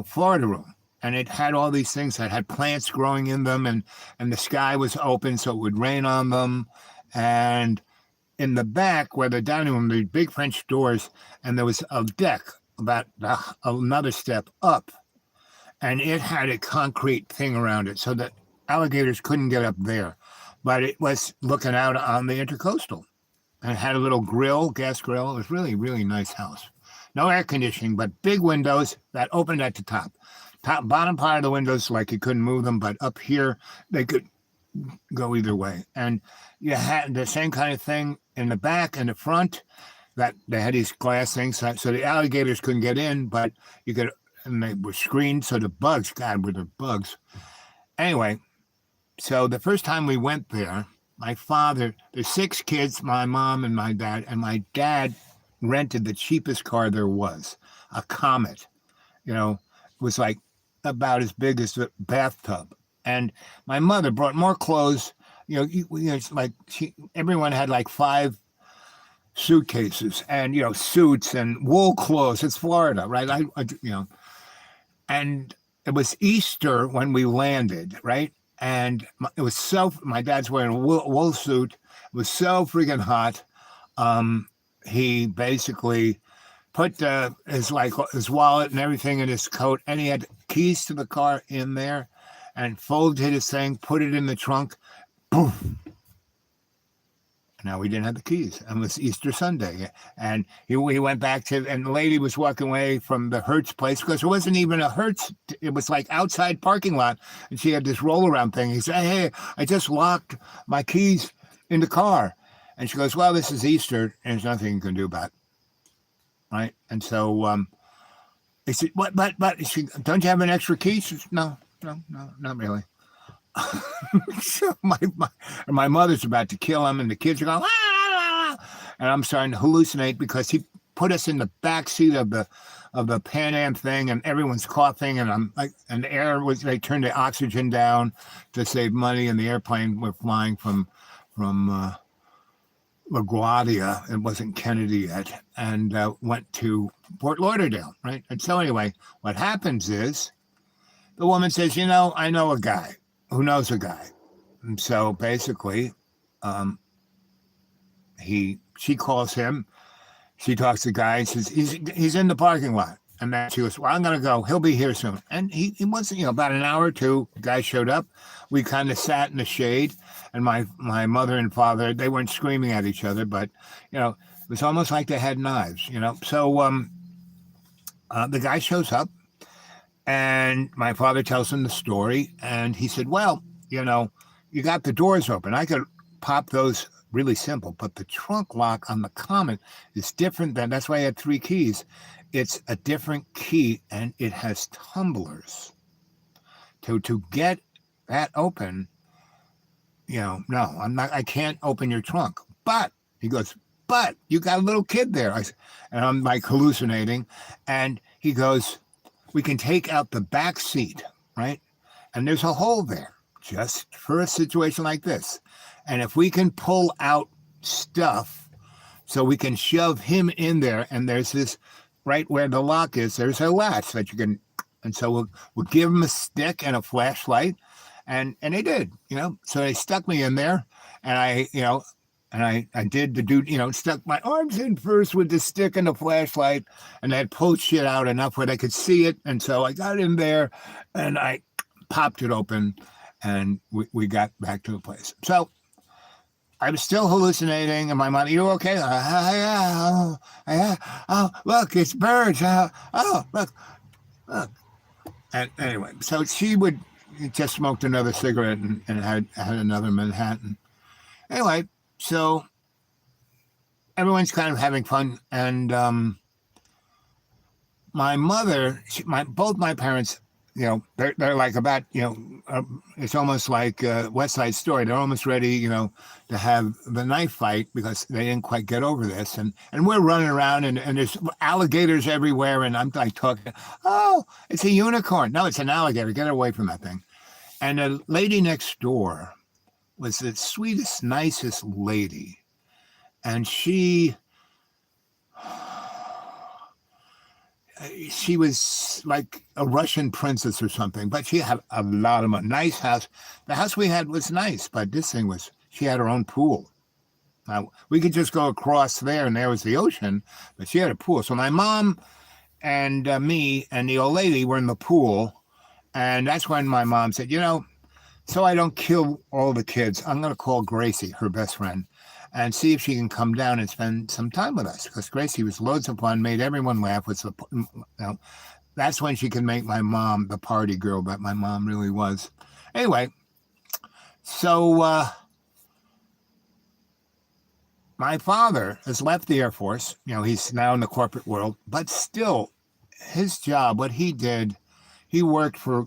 Florida room, and it had all these things that had plants growing in them, and the sky was open so it would rain on them. And in the back where the dining room, the big French doors, and there was a deck about another step up, and it had a concrete thing around it so that alligators couldn't get up there, but it was looking out on the Intercoastal, and it had a little grill, gas grill. It was really, really nice house. No air conditioning, but big windows that opened at the top. Bottom part of the windows, like you couldn't move them, but up here they could go either way. And you had the same kind of thing in the back and the front, that they had these glass things so the alligators couldn't get in, but you could, and they were screened so the bugs, God, were the bugs. Anyway, so the first time we went there, my father, there's 6 kids, my mom and my dad rented the cheapest car there was, a Comet. It was like about as big as a bathtub. And my mother brought more clothes. It's like everyone had like 5 suitcases and, suits and wool clothes. It's Florida, right? And it was Easter when we landed, right? And it was my dad's wearing a wool suit. It was so freaking hot. He basically put his wallet and everything in his coat, and he had keys to the car in there, and folded his thing, put it in the trunk. Poof. Now we didn't have the keys. It was Easter Sunday. And he went back and the lady was walking away from the Hertz place, because it wasn't even a Hertz. It was like outside parking lot. And she had this roll around thing. He said, "Hey, I just locked my keys in the car." And she goes, "Well, this is Easter, and there's nothing you can do about it." Right? And so he said, "What? But don't you have an extra key?" She says, No, not really. So my mother's about to kill him, and the kids are going, and I'm starting to hallucinate because he put us in the back seat of the Pan Am thing, and everyone's coughing, and I'm like, and the air was, they turned the oxygen down to save money, and the airplane were flying from LaGuardia, it wasn't Kennedy yet, and went to Fort Lauderdale, right? And so anyway, what happens is the woman says, I know a guy who knows a guy. And so basically, she calls him, she talks to the guy, and says, he's in the parking lot. And then she goes, "Well, I'm going to go. He'll be here soon." And he wasn't, about an hour or two, the guy showed up. We kind of sat in the shade, and my mother and father, they weren't screaming at each other, but, it was almost like they had knives, So the guy shows up, and my father tells him the story, and he said, "Well, you got the doors open. I could pop those really simple, but the trunk lock on the Comet is different that's why I had 3 keys. It's a different key, and it has tumblers. To get that open, no, I can't open your trunk." But he goes, "But you got a little kid there." And I'm like hallucinating, and he goes, "We can take out the back seat, right? And there's a hole there just for a situation like this. And if we can pull out stuff so we can shove him in there, and there's this, right where the lock is, there's a latch that you can And so we'll give them a stick and a flashlight, and they did, So they stuck me in there, and I did the dude, stuck my arms in first with the stick and the flashlight, and I pulled shit out enough where they could see it. And so I got in there, and I popped it open, and we got back to the place. So I was still hallucinating, and my mom, you okay? Yeah, oh, look, it's birds. Oh, look. And anyway, so she would just smoked another cigarette and had another Manhattan. Anyway, so everyone's kind of having fun, and my mother, both my parents, they're like about, it's almost like West Side Story. They're almost ready, to have the knife fight because they didn't quite get over this. And we're running around and there's alligators everywhere. And I'm like talking, oh, it's a unicorn. No, it's an alligator. Get away from that thing. And the lady next door was the sweetest, nicest lady. And she was like a Russian princess or something, but she had a lot of money. Nice house. The house we had was nice, but this thing she had her own pool. Now, we could just go across there and there was the ocean, but she had a pool. So my mom and me and the old lady were in the pool. And that's when my mom said, so I don't kill all the kids, I'm going to call Gracie, her best friend, and see if she can come down and spend some time with us. Because Gracie was loads of fun, made everyone laugh. That's when she could make my mom the party girl that my mom really was. Anyway, so my father has left the Air Force. He's now in the corporate world, but still, his job, what he did, he worked for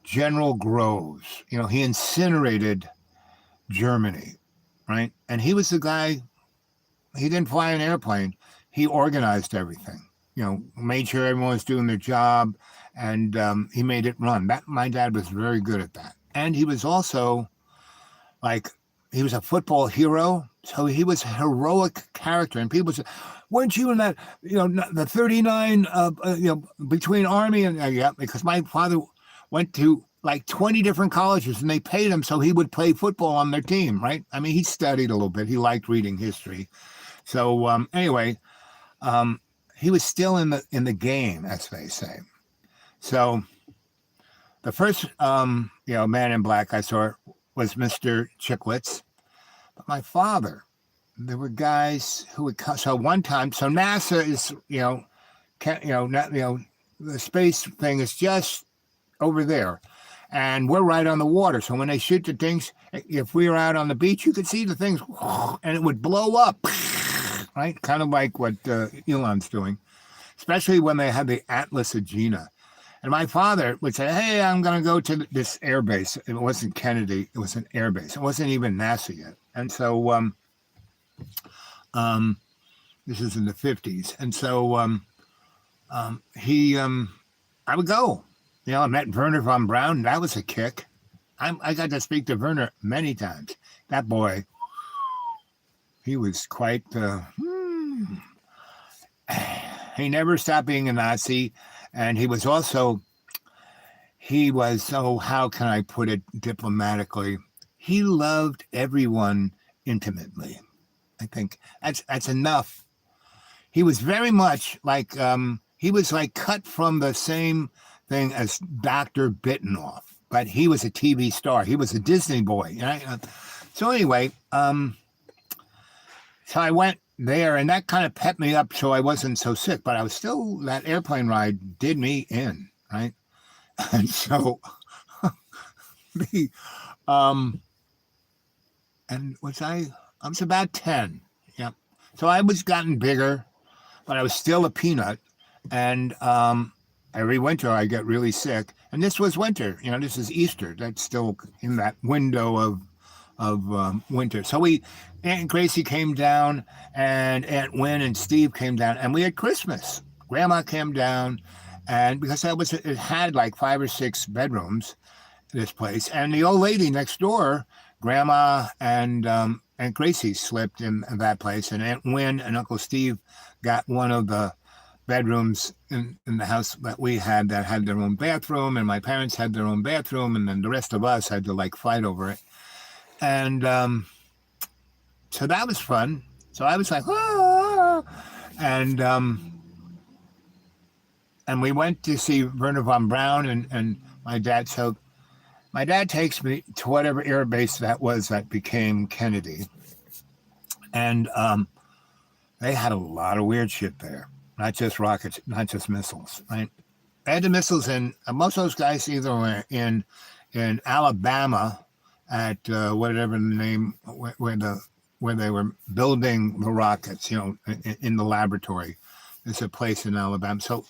General Groves. He incinerated Germany. Right. And he was the guy, he didn't fly an airplane. He organized everything, made sure everyone was doing their job, and he made it run. My dad was very good at that. And he was also he was a football hero. So he was a heroic character. And people said, weren't you in that, the 39, between Army and, yeah, because my father went to like 20 different colleges, and they paid him so he would play football on their team, right? I mean, he studied a little bit. He liked reading history. So anyway, he was still in the game, as they say. So the first, man in black I saw was Mr. Chicklets. But my father, there were guys who would come. So one time, so NASA is, the space thing is just over there. And we're right on the water. So when they shoot the things, if we were out on the beach, you could see the things and it would blow up, right? Kind of like what Elon's doing, especially when they had the Atlas Agena. And my father would say, hey, I'm going to go to this air base. It wasn't Kennedy. It was an air base. It wasn't even NASA yet. And so this is in the 50s. And so I would go. I met Werner von Braun. That was a kick. I got to speak to Werner many times. That boy, he was quite, he never stopped being a Nazi. And he was, how can I put it diplomatically? He loved everyone intimately. I think that's enough. He was very much like, he was like cut from the same thing as Dr. Bittenoff, but he was a TV star. He was a Disney boy. So anyway, so I went there, and that kind of pepped me up so I wasn't so sick, but I was still, that airplane ride did me in, right? And so and I was about 10. Yeah. So I was gotten bigger, but I was still a peanut. And every winter I get really sick. And this was winter, this is Easter. That's still in that window of winter. So Aunt Gracie came down, and Aunt Wynn and Steve came down, and we had Christmas. Grandma came down, and because it had like 5 or 6 bedrooms, this place. And the old lady next door, Grandma and Aunt Gracie slept in that place, and Aunt Wynn and Uncle Steve got one of the bedrooms in the house that we had that had their own bathroom, and my parents had their own bathroom, and then the rest of us had to like fight over it. And so that was fun. So I was like, ah! and we went to see Werner von Braun and my dad. So my dad takes me to whatever air base that was that became Kennedy. And they had a lot of weird shit there. Not just rockets, not just missiles, right? They had the missiles in, most of those guys either were in Alabama at whatever the name, where they were building the rockets, in the laboratory. There's a place in Alabama. So,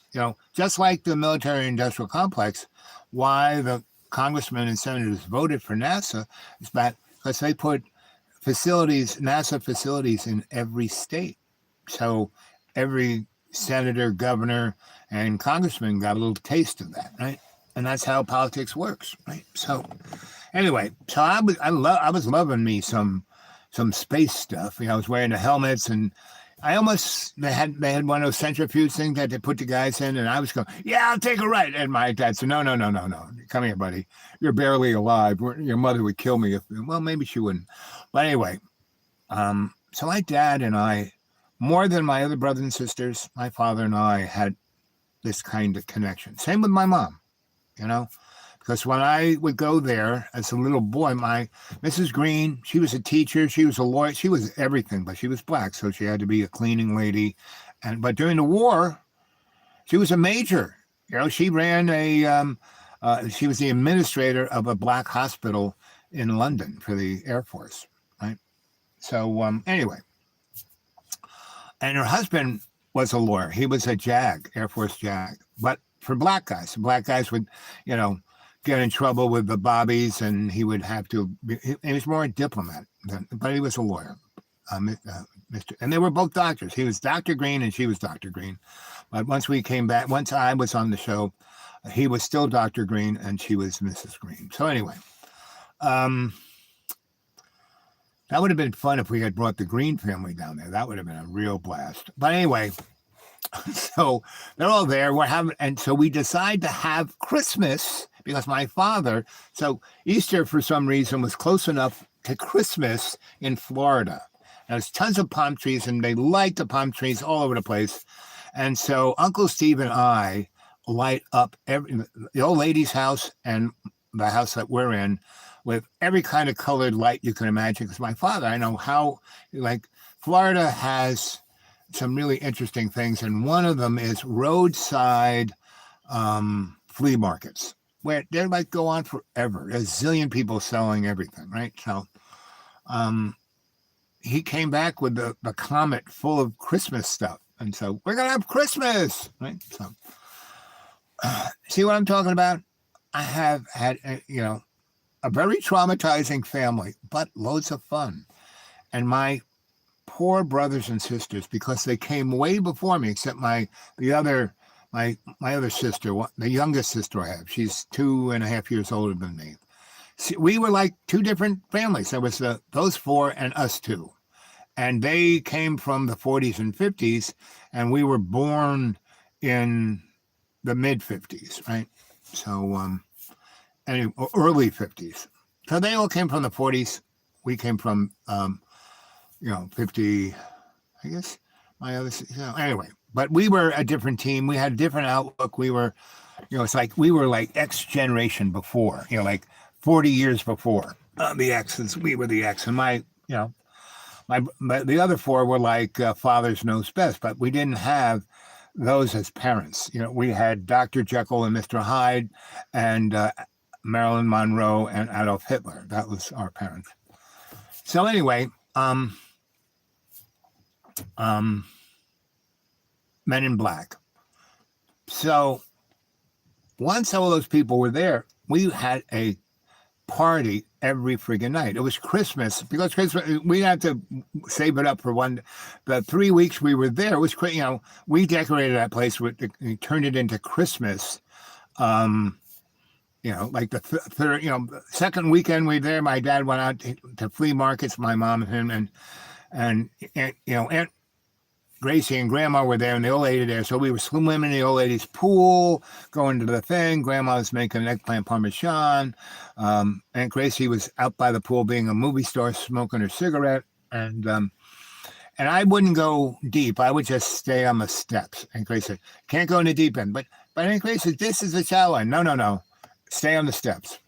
just like the military industrial complex, why the congressmen and senators voted for NASA is because they put NASA facilities in every state. So every senator, governor, and congressman got a little taste of that, right? And that's how politics works, right? So anyway, so I was loving me some space stuff. I was wearing the helmets, and they had one of those centrifuge things that they put the guys in, and I was going, yeah, I'll take a ride. And my dad said, no, come here, buddy. You're barely alive. Your mother would kill me well, maybe she wouldn't. But anyway, so my dad and I, more than my other brothers and sisters, my father and I had this kind of connection. Same with my mom, because when I would go there as a little boy, my Mrs. Green, she was a teacher, she was a lawyer, she was everything, but she was black, so she had to be a cleaning lady. But during the war, she was a major. She ran she was the administrator of a black hospital in London for the Air Force, right? So anyway, and her husband was a lawyer. He was a JAG, Air Force JAG, but for black guys would, get in trouble with the bobbies, and he would have to he was more a diplomat but he was a lawyer. And they were both doctors. He was Dr. Green and she was Dr. Green. But once I was on the show, he was still Dr. Green and she was Mrs. Green. So anyway, that would have been fun if we had brought the Green family down there. That would have been a real blast. But anyway, so they're all there. And so we decide to have Christmas because my father, so Easter for some reason was close enough to Christmas in Florida. There's tons of palm trees, and they light the palm trees all over the place. And so Uncle Steve and I light up the old lady's house and the house that we're in with every kind of colored light you can imagine. Because my father, I know how, Florida has some really interesting things. And one of them is roadside flea markets, where they go on forever. There's a zillion people selling everything, right? So he came back with the Comet full of Christmas stuff. And so we're going to have Christmas, right? So see what I'm talking about? I have had, a very traumatizing family, but loads of fun. And my poor brothers and sisters, because they came way before me, except my other sister, the youngest sister I have, she's 2.5 years older than me. See, we were like two different families. There was those four and us two. And they came from the 40s and 50s, and we were born in the mid-50s, right? So, early 50s. So they all came from the 40s. We came from, 50, I guess. My other, anyway. But we were a different team. We had a different outlook. We were, it's like we were like X generation before, like 40 years before the X's. We were the X. And the other four were like fathers knows best, but we didn't have those as parents. We had Dr. Jekyll and Mr. Hyde and Marilyn Monroe and Adolf Hitler. That was our parents. So anyway, Men in Black. So once all those people were there, we had a party every friggin' night. It was Christmas, because Christmas, we had to save it up for the 3 weeks we were there. It was, we decorated that place, we turned it into Christmas. Like the third, second weekend we were there, my dad went out to flea markets, my mom and him, and Gracie and Grandma were there and the old lady there. So we were swimming in the old lady's pool, going to the thing. Grandma was making eggplant parmesan. Aunt Gracie was out by the pool being a movie star, smoking her cigarette. And I wouldn't go deep. I would just stay on the steps. Aunt Gracie said, can't go in the deep end. But Aunt Gracie said, this is the shallow end. No. Stay on the steps.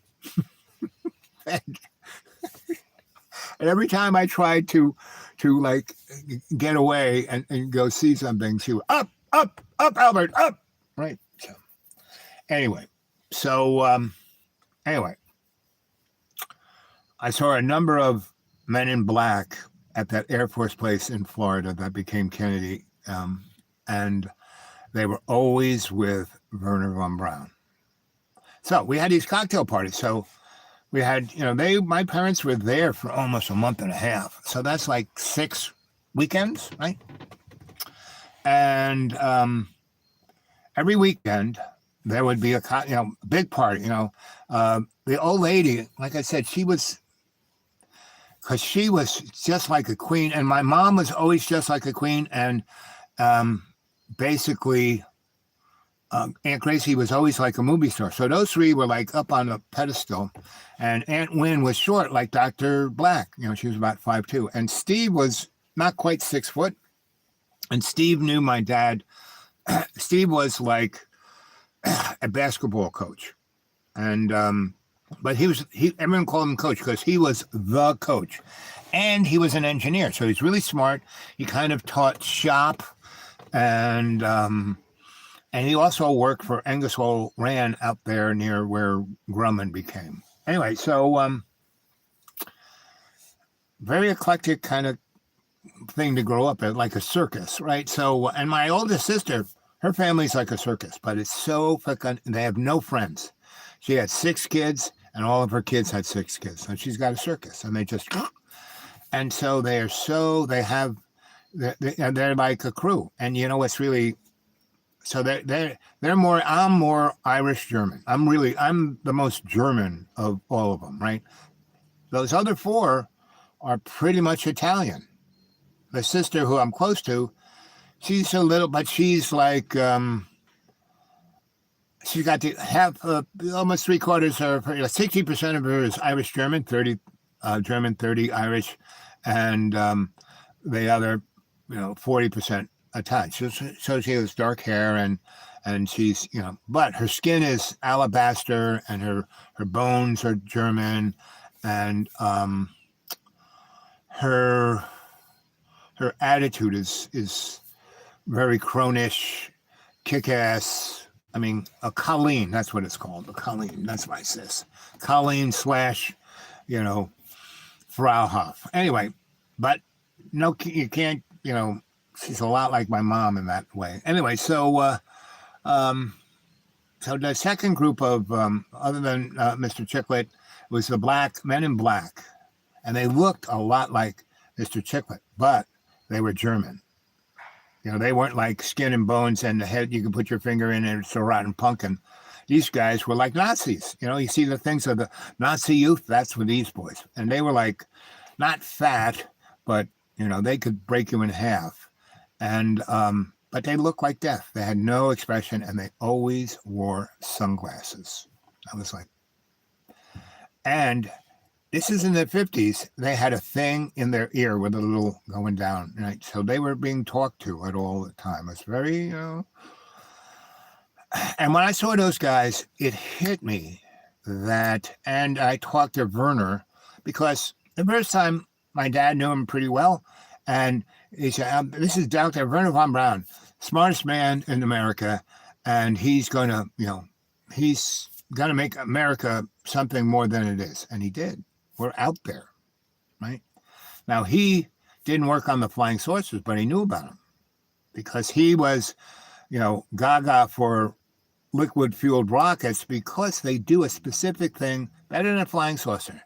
And every time I tried to like get away and go see something, she would, up, Albert, up. Right. So anyway, I saw a number of men in black at that Air Force place in Florida that became Kennedy. And they were always with Wernher von Braun. So we had these cocktail parties. So we had, my parents were there for almost a month and a half. So that's like 6 weekends, right? And every weekend there would be a big party. The old lady, like I said, she was just like a queen, and my mom was always just like a queen. And basically, Aunt Gracie was always like a movie star. So those three were like up on a pedestal, and Aunt Wynn was short, like Dr. Black. She was about 5'2", and Steve was not quite 6 foot. And Steve knew my dad. Steve was like a basketball coach, and but everyone called him coach because he was the coach, and he was an engineer. So he's really smart. He kind of taught shop, and he also worked for Ingersoll Rand out there near where Grumman became. Anyway, so very eclectic kind of thing to grow up at, like a circus, right? So, and my oldest sister, her family's like a circus, but it's so fucking, they have no friends. She had 6 kids, and all of her kids had 6 kids. And she's got a circus, and they just, and so they're like a crew. And it's really, so they're more, I'm more Irish German. I'm the most German of all of them, right? Those other 4 are pretty much Italian. The sister who I'm close to, she's a little, but she's like, she's got almost 3/4 of her, 60% of her is Irish German, 30 German, 30 Irish, and the other, 40% Italian. So she has dark hair and she's, but her skin is alabaster and her bones are German, and her attitude is very cronish, kick-ass. I mean, a Colleen, that's what it's called. A Colleen, that's my sis. Colleen / Frauhof. Anyway, but no, you can't, she's a lot like my mom in that way. Anyway, so the second group of, other than Mr. Chiclet, was the men in black. And they looked a lot like Mr. Chiclet, but they were German. They weren't like skin and bones and the head you could put your finger in and it's a rotten pumpkin. These guys were like Nazis. You see the things of the Nazi youth, that's with these boys. And they were like, not fat, but, they could break you in half. And, but they looked like death. They had no expression, and they always wore sunglasses. I was like, and this is in the 50s. They had a thing in their ear with a little going down, right? So they were being talked to at all the time. It's very, and when I saw those guys, it hit me that, and I talked to Wernher because the first time my dad knew him pretty well, and he said, this is Dr. Wernher von Braun, smartest man in America, and he's going to, make America something more than it is. And he did. We're out there, right? Now, he didn't work on the flying saucers, but he knew about them because he was, gaga for liquid-fueled rockets because they do a specific thing better than a flying saucer.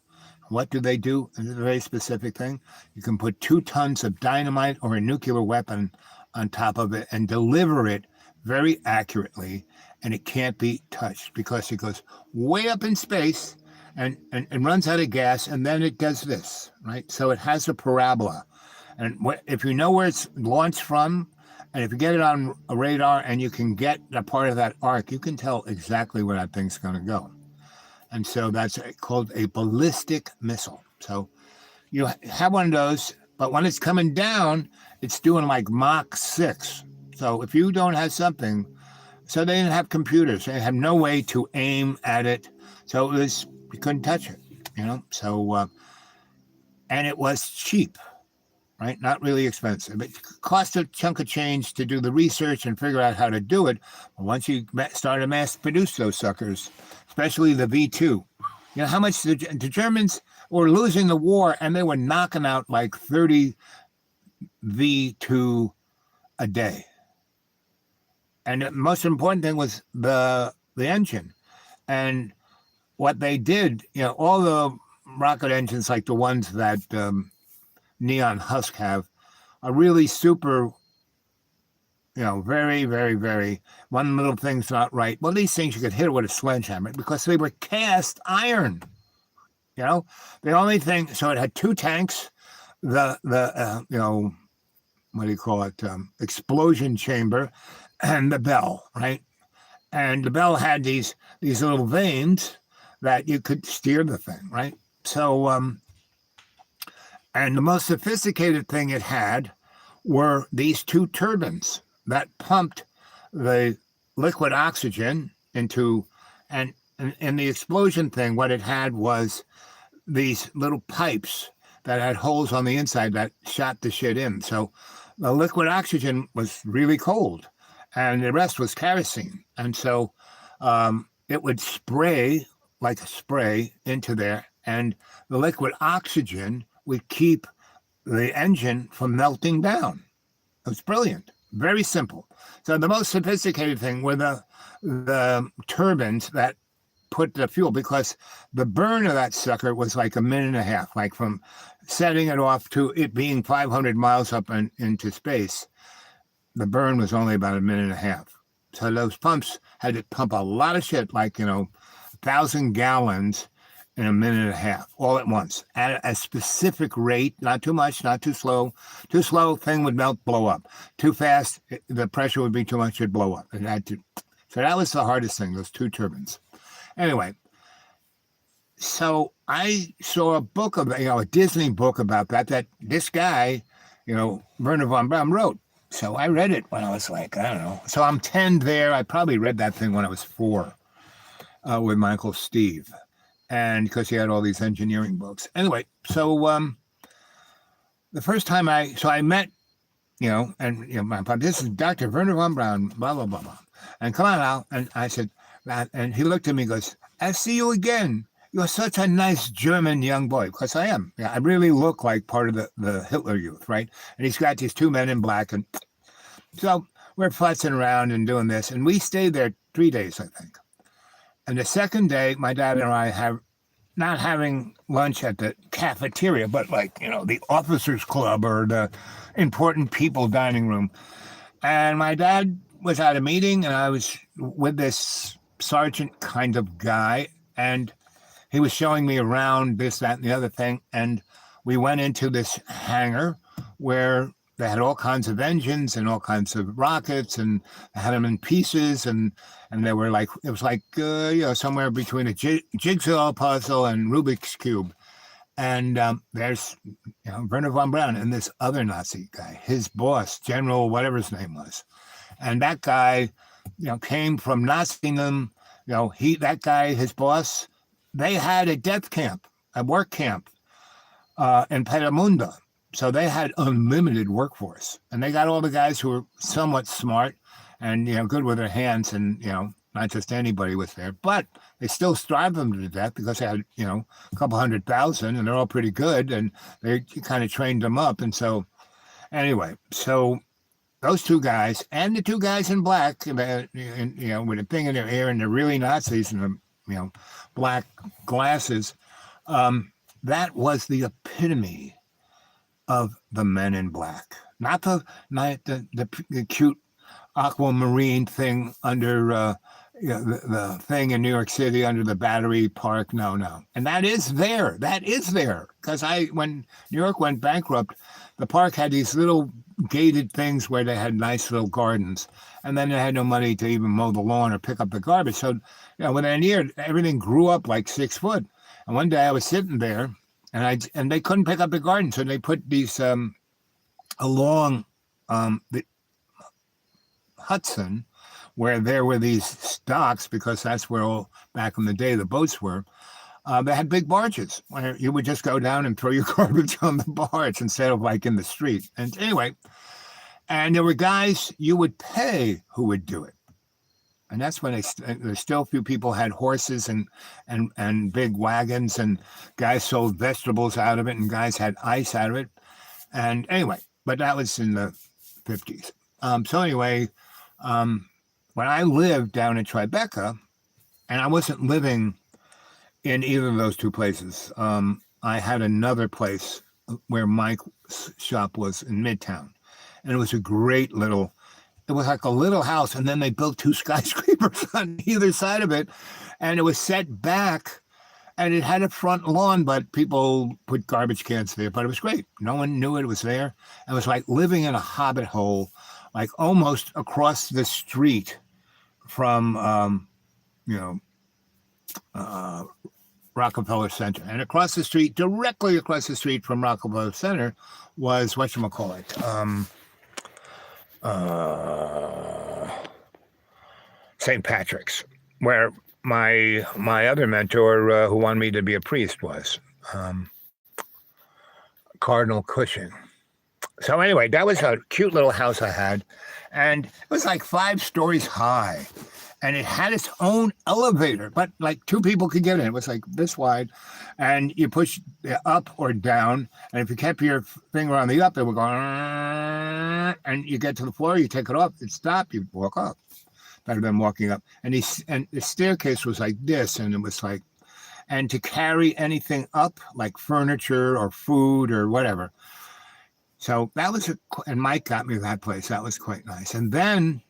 What do they do? It's a very specific thing. You can put 2 tons of dynamite or a nuclear weapon on top of it and deliver it very accurately, and it can't be touched because it goes way up in space and runs out of gas, and then it does this, right? So it has a parabola. And if you know where it's launched from, And if you get it on a radar and you can get a part of that arc, you can tell exactly where that thing's going to go. And so that's called a ballistic missile. So you have one of those, but when it's coming down, it's doing like Mach 6. So if you don't have something, so they didn't have computers. They had no way to aim at it. So it was, you couldn't touch it, you know? So, and it was cheap, right? Not really expensive. It cost a chunk of change to do the research and figure out how to do it. But once you start to mass produce those suckers, especially the V2, you know how much the Germans were losing the war, and they were knocking out like 30 V2 a day. And the most important thing was the engine. And what they did, you know, all the rocket engines like the ones that Neon Husk have are really super, you know, very, very, very, one little thing's not right. Well, these things you could hit it with a sledgehammer because they were cast iron, you know. The only thing, so it had 2 tanks, the you know, what do you call it, explosion chamber, and the bell, right? And the bell had these little vanes that you could steer the thing, right? So, and the most sophisticated thing it had were these 2 turbines that pumped the liquid oxygen into, and the explosion thing, what it had was these little pipes that had holes on the inside that shot the shit in. So the liquid oxygen was really cold, and the rest was kerosene. And so it would spray like a spray into there, and the liquid oxygen would keep the engine from melting down. It was brilliant, very simple. So the most sophisticated thing were the turbines that put the fuel, because the burn of that sucker was like a minute and a half, like from setting it off to it being 500 miles up into space. The burn was only about a minute and a half. So those pumps had to pump a lot of shit, like, you know, 1,000 gallons in a minute and a half, all at once, at a specific rate, not too much, not too slow. Too slow, thing would melt, blow up. Too fast, the pressure would be too much, it'd blow up. It had to. So that was the hardest thing, those 2 turbines. Anyway, so I saw a book of, you know, a Disney book about that this guy, you know, Werner von Braun wrote. So I read it when I was like, I don't know. So I'm 10 there. I probably read that thing when I was 4 with my Uncle Steve. And because he had all these engineering books. Anyway, so the first time I met, you know, and, you know, my pop, this is Dr. Werner von Braun, blah, blah, blah, blah. And come on out. And I said, and he looked at me and goes, I see you again. You're such a nice German young boy. Because I am. Yeah, I really look like part of the Hitler Youth, right? And he's got these 2 men in black. And so we're futzing around and doing this. And we stayed there 3 days, I think. And the second day, my dad and I have not having lunch at the cafeteria, but like, you know, the officers club or the important people dining room. And my dad was at a meeting, and I was with this sergeant kind of guy, and he was showing me around this, that, and the other thing. And we went into this hangar where they had all kinds of engines and all kinds of rockets, and they had them in pieces, and they were like, it was like, you know, somewhere between a jigsaw puzzle and Rubik's Cube. And there's, you know, Werner von Braun and this other Nazi guy, his boss, General whatever his name was. And that guy, you know, came from Nazism. You know, that guy, his boss, they had a death camp, a work camp in Petamunda. So they had unlimited workforce, and they got all the guys who were somewhat smart and, you know, good with their hands, and, you know, not just anybody was there, but they still starved them to death because they had, you know, a couple 100,000, and they're all pretty good, and they kind of trained them up. And so anyway, so those 2 guys and the 2 guys in black, and, you know, with a thing in their ear, and they're really Nazis, and the, you know, black glasses, that was the epitome of the Men in Black, not the cute aquamarine thing under you know, the thing in New York City under the Battery Park. No, and that is there. Because when New York went bankrupt, the park had these little gated things where they had nice little gardens, and then they had no money to even mow the lawn or pick up the garbage. So, within a year, everything grew up like 6 foot. And one day I was sitting there, and they couldn't pick up the garden, so they put these along the Hudson, where there were these docks, because that's where back in the day the boats were. They had big barges where you would just go down and throw your garbage on the barge instead of like in the street. And anyway, and there were guys you would pay who would do it. And that's when there's still a few people had horses and big wagons, and guys sold vegetables out of it, and guys had ice out of it. And anyway, but that was in the 50s. So anyway, when I lived down in Tribeca, and I wasn't living in either of those two places, I had another place where my shop was in Midtown. And it was a great little, it was like a little house, and then they built 2 skyscrapers on either side of it, and it was set back, and it had a front lawn, but people put garbage cans there, but it was great. No one knew it was there. It was like living in a hobbit hole, like almost across the street from, Rockefeller Center. And across the street, directly across the street from Rockefeller Center was whatchamacallit, St. Patrick's, where my other mentor, who wanted me to be a priest, was Cardinal Cushing. So anyway, that was a cute little house I had, and it was like 5 stories high, and it had its own elevator, but like 2 people could get in. It was like this wide, and you push up or down, and if you kept your finger on the up, it would go, and you get to the floor, you take it off, it stopped, you walk up. Better than walking up. And the staircase was like this, and it was like, and to carry anything up, like furniture or food or whatever. So that was and Mike got me that place. That was quite nice. And then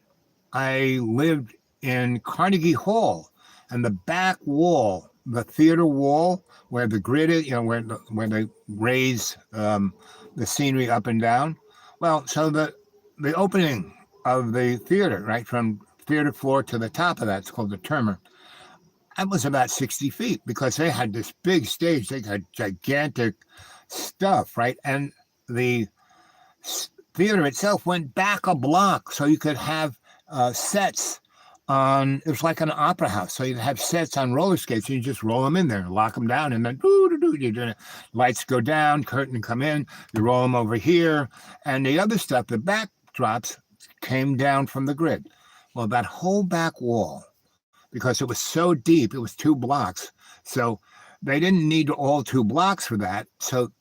I lived in Carnegie Hall, and the back wall, the theater wall, where the grid is, where they raise the scenery up and down. Well, so the opening of the theater, right, from theater floor to the top of that, it's called the Termer. That was about 60 feet, because they had this big stage. They had gigantic stuff, right? And the theater itself went back a block, so you could have sets on, it was like an opera house. So you'd have sets on roller skates, and you just roll them in there, lock them down, and then lights go down, curtain come in, you roll them over here. And the other stuff, the backdrops, came down from the grid. Well, that whole back wall, because it was so deep, it was 2 blocks. So they didn't need all 2 blocks for that. So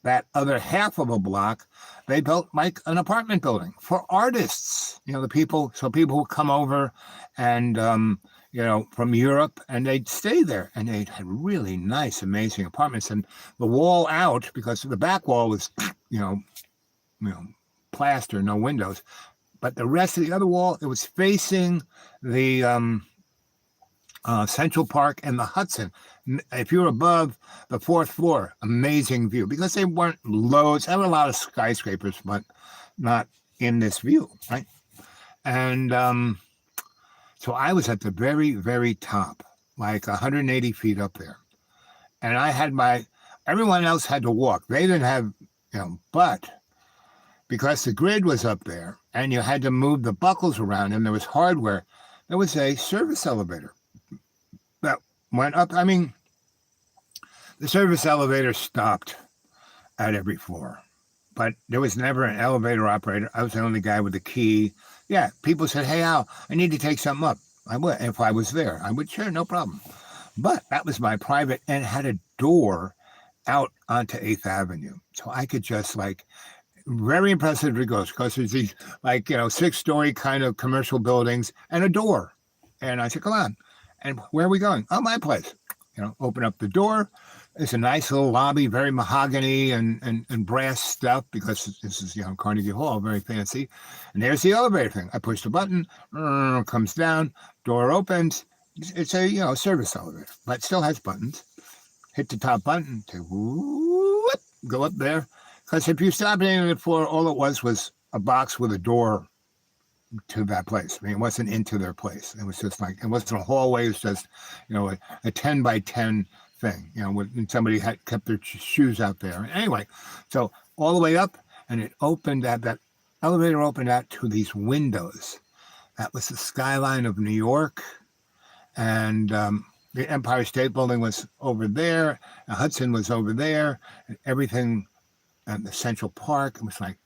that other half of a block, they built like an apartment building for artists, the people. So people would come over and, from Europe, and they'd stay there, and they had really nice, amazing apartments. And the wall out, because the back wall was, plaster, no windows. But the rest of the other wall, it was facing the Central Park and the Hudson. If you were above the 4th floor, amazing view, because they weren't loads. There were a lot of skyscrapers, but not in this view, right? And so I was at the very, very top, like 180 feet up there. And I had everyone else had to walk. They didn't have, but because the grid was up there and you had to move the buckles around, and there was hardware, there was a service elevator that went up. I mean, the service elevator stopped at every floor, but there was never an elevator operator. I was the only guy with the key. Yeah, people said, "Hey, Al, I need to take something up." I would, if I was there, I would, sure, no problem. But that was my private, and it had a door out onto 8th Avenue. So I could just very impressive it goes, because there's these 6-story kind of commercial buildings and a door. And I said, come on. And where are we going? Oh, my place. Open up the door. It's a nice little lobby, very mahogany and brass stuff, because this is Carnegie Hall, very fancy. And there's the elevator thing. I push the button, comes down, door opens. It's a service elevator, but it still has buttons. Hit the top button to go up there. Because if you stop hitting the floor, all it was a box with a door to that place. I mean, it wasn't into their place. It was just like, it wasn't a hallway. It was just, a 10 by 10 thing, when somebody had kept their shoes out there. Anyway, so all the way up, and it opened that elevator opened out to these windows. That was the skyline of New York. And the Empire State Building was over there. Hudson was over there. And everything, and the Central Park, it was like,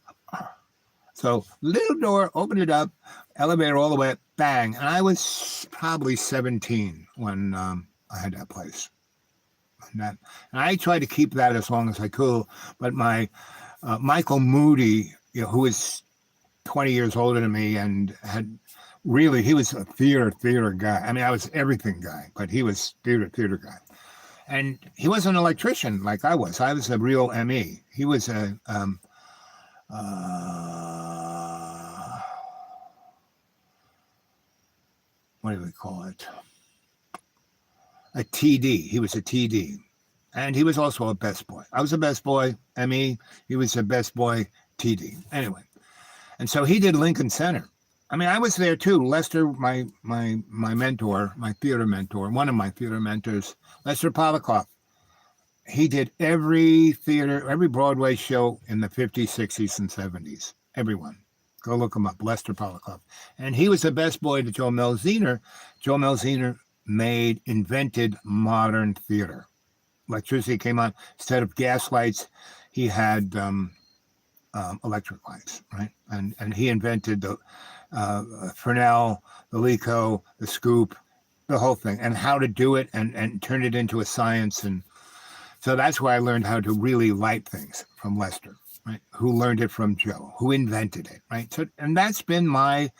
so little door, opened it up, elevator all the way up, bang. And I was probably 17 when I had that place. And I tried to keep that as long as I could. But my Michael Moody, who was 20 years older than me and he was a theater guy. I mean, I was everything guy, but he was theater guy. And he wasn't an electrician like I was. I was a real ME. He was a what do we call it? A TD. He was a TD. And he was also a best boy. I was a best boy, ME. He was a best boy, TD. Anyway. And so he did Lincoln Center. I mean, I was there too. Lester, my mentor, my theater mentor, one of my theater mentors, Lester Polikoff. He did every Broadway show in the 50s, 60s, and 70s. Everyone. Go look him up, Lester Polikoff. And he was the best boy to Joe Melziner. Joe Melziner invented modern theater. Electricity came on. Instead of gas lights, he had electric lights, right? And he invented the Fresnel, the Lico, the scoop, the whole thing, and how to do it and turn it into a science. And so that's where I learned how to really light things from Lester, right? Who learned it from Joe, who invented it, right? So, and that's been my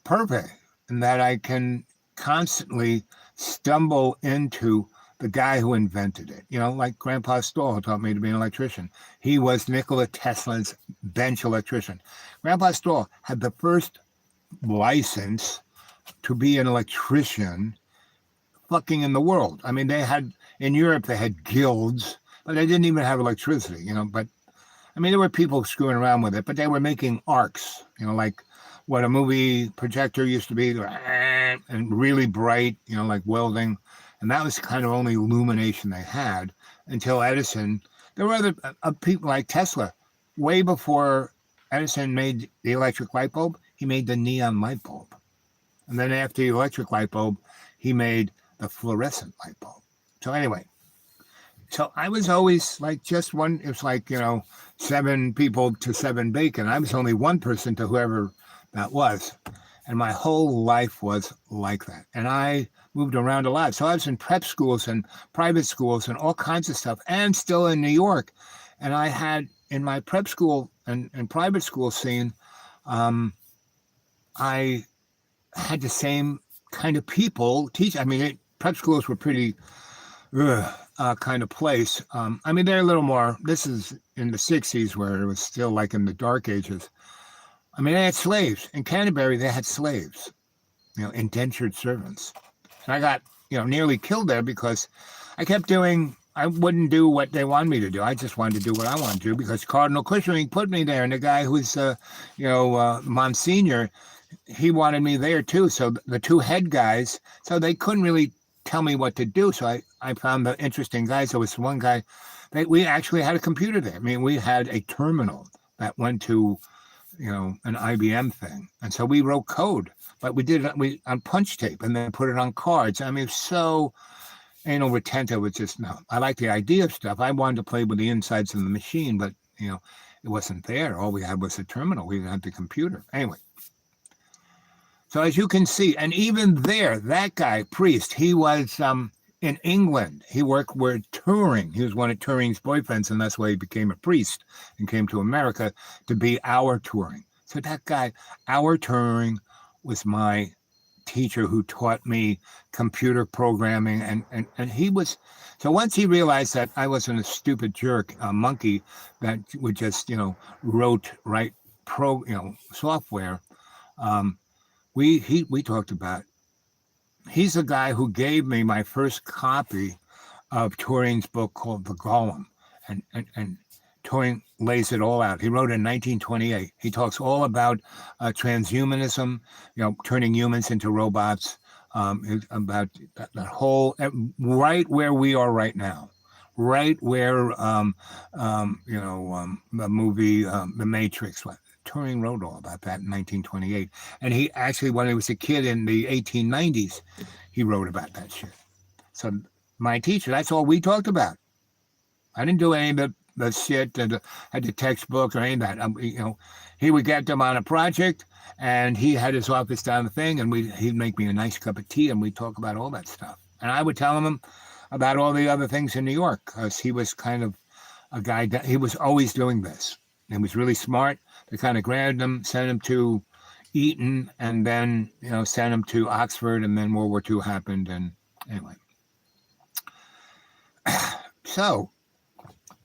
purpose, in that I can constantly stumble into the guy who invented it, like Grandpa Stoll, who taught me to be an electrician. He was Nikola Tesla's bench electrician. Grandpa Stoll had the first license to be an electrician fucking in the world. I mean, in Europe, they had guilds, but they didn't even have electricity, but I mean, there were people screwing around with it, but they were making arcs, like what a movie projector used to be, and really bright, like welding. And that was kind of only illumination they had until Edison. There were other people like Tesla. Way before Edison made the electric light bulb, he made the neon light bulb. And then after the electric light bulb, he made the fluorescent light bulb. So anyway, so I was always like just one. It was like, 7 people to 7 bacon. I was only one person to whoever that was. And my whole life was like that. And I moved around a lot. So I was in prep schools and private schools and all kinds of stuff, and still in New York. And I had, in my prep school and private school scene, I had the same kind of people teach. I mean, prep schools were pretty kind of place. I mean, they're a little more, this is in the 60s where it was still like in the dark ages. I mean, they had slaves. In Canterbury, they had slaves, indentured servants. And I got, nearly killed there because I wouldn't do what they wanted me to do. I just wanted to do what I wanted to do because Cardinal Cushing put me there. And the guy who's, Monsignor, he wanted me there too. So the 2 head guys, so they couldn't really tell me what to do. So I found the interesting guys. There was one guy, we actually had a computer there. I mean, we had a terminal that went to, an IBM thing. And so we wrote code, but we did it on punch tape and then put it on cards. I mean, so anal retentive was just, no. I like the idea of stuff. I wanted to play with the insides of the machine, but, it wasn't there. All we had was a terminal. We didn't have the computer. Anyway. So as you can see, and even there, that guy, Priest, he was in England. He worked with Turing. He was one of Turing's boyfriends, and that's why he became a priest and came to America to be our Turing. So that guy, our Turing, was my teacher who taught me computer programming. And he was, so once he realized that I wasn't a stupid jerk, a monkey that would just, write software, we talked about, he's the guy who gave me my first copy of Turing's book called The Golem. And Turing lays it all out. He wrote in 1928. He talks all about transhumanism, turning humans into robots, about that whole, right where we are right now, right where, the movie The Matrix went. Turing wrote all about that in 1928. And he actually, when he was a kid in the 1890s, he wrote about that shit. So my teacher, that's all we talked about. I didn't do any of the shit that had the textbook or any of that. He would get them on a project, and he had his office down the thing, and he'd make me a nice cup of tea, and we'd talk about all that stuff. And I would tell him about all the other things in New York, because he was kind of a guy that he was always doing this. He was really smart. They kind of grabbed him, sent him to Eton, and then sent him to Oxford, and then World War II happened, and anyway. So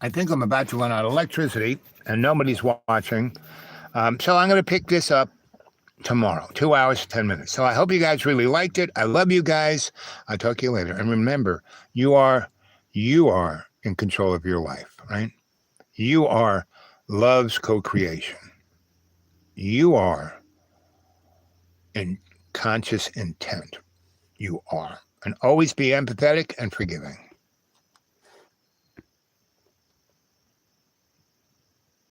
I think I'm about to run out of electricity, and nobody's watching. So I'm going to pick this up tomorrow, 2 hours, 10 minutes. So I hope you guys really liked it. I love you guys. I'll talk to you later. And remember, you are in control of your life, right? You are love's co-creation. You are in conscious intent. You are. And always be empathetic and forgiving.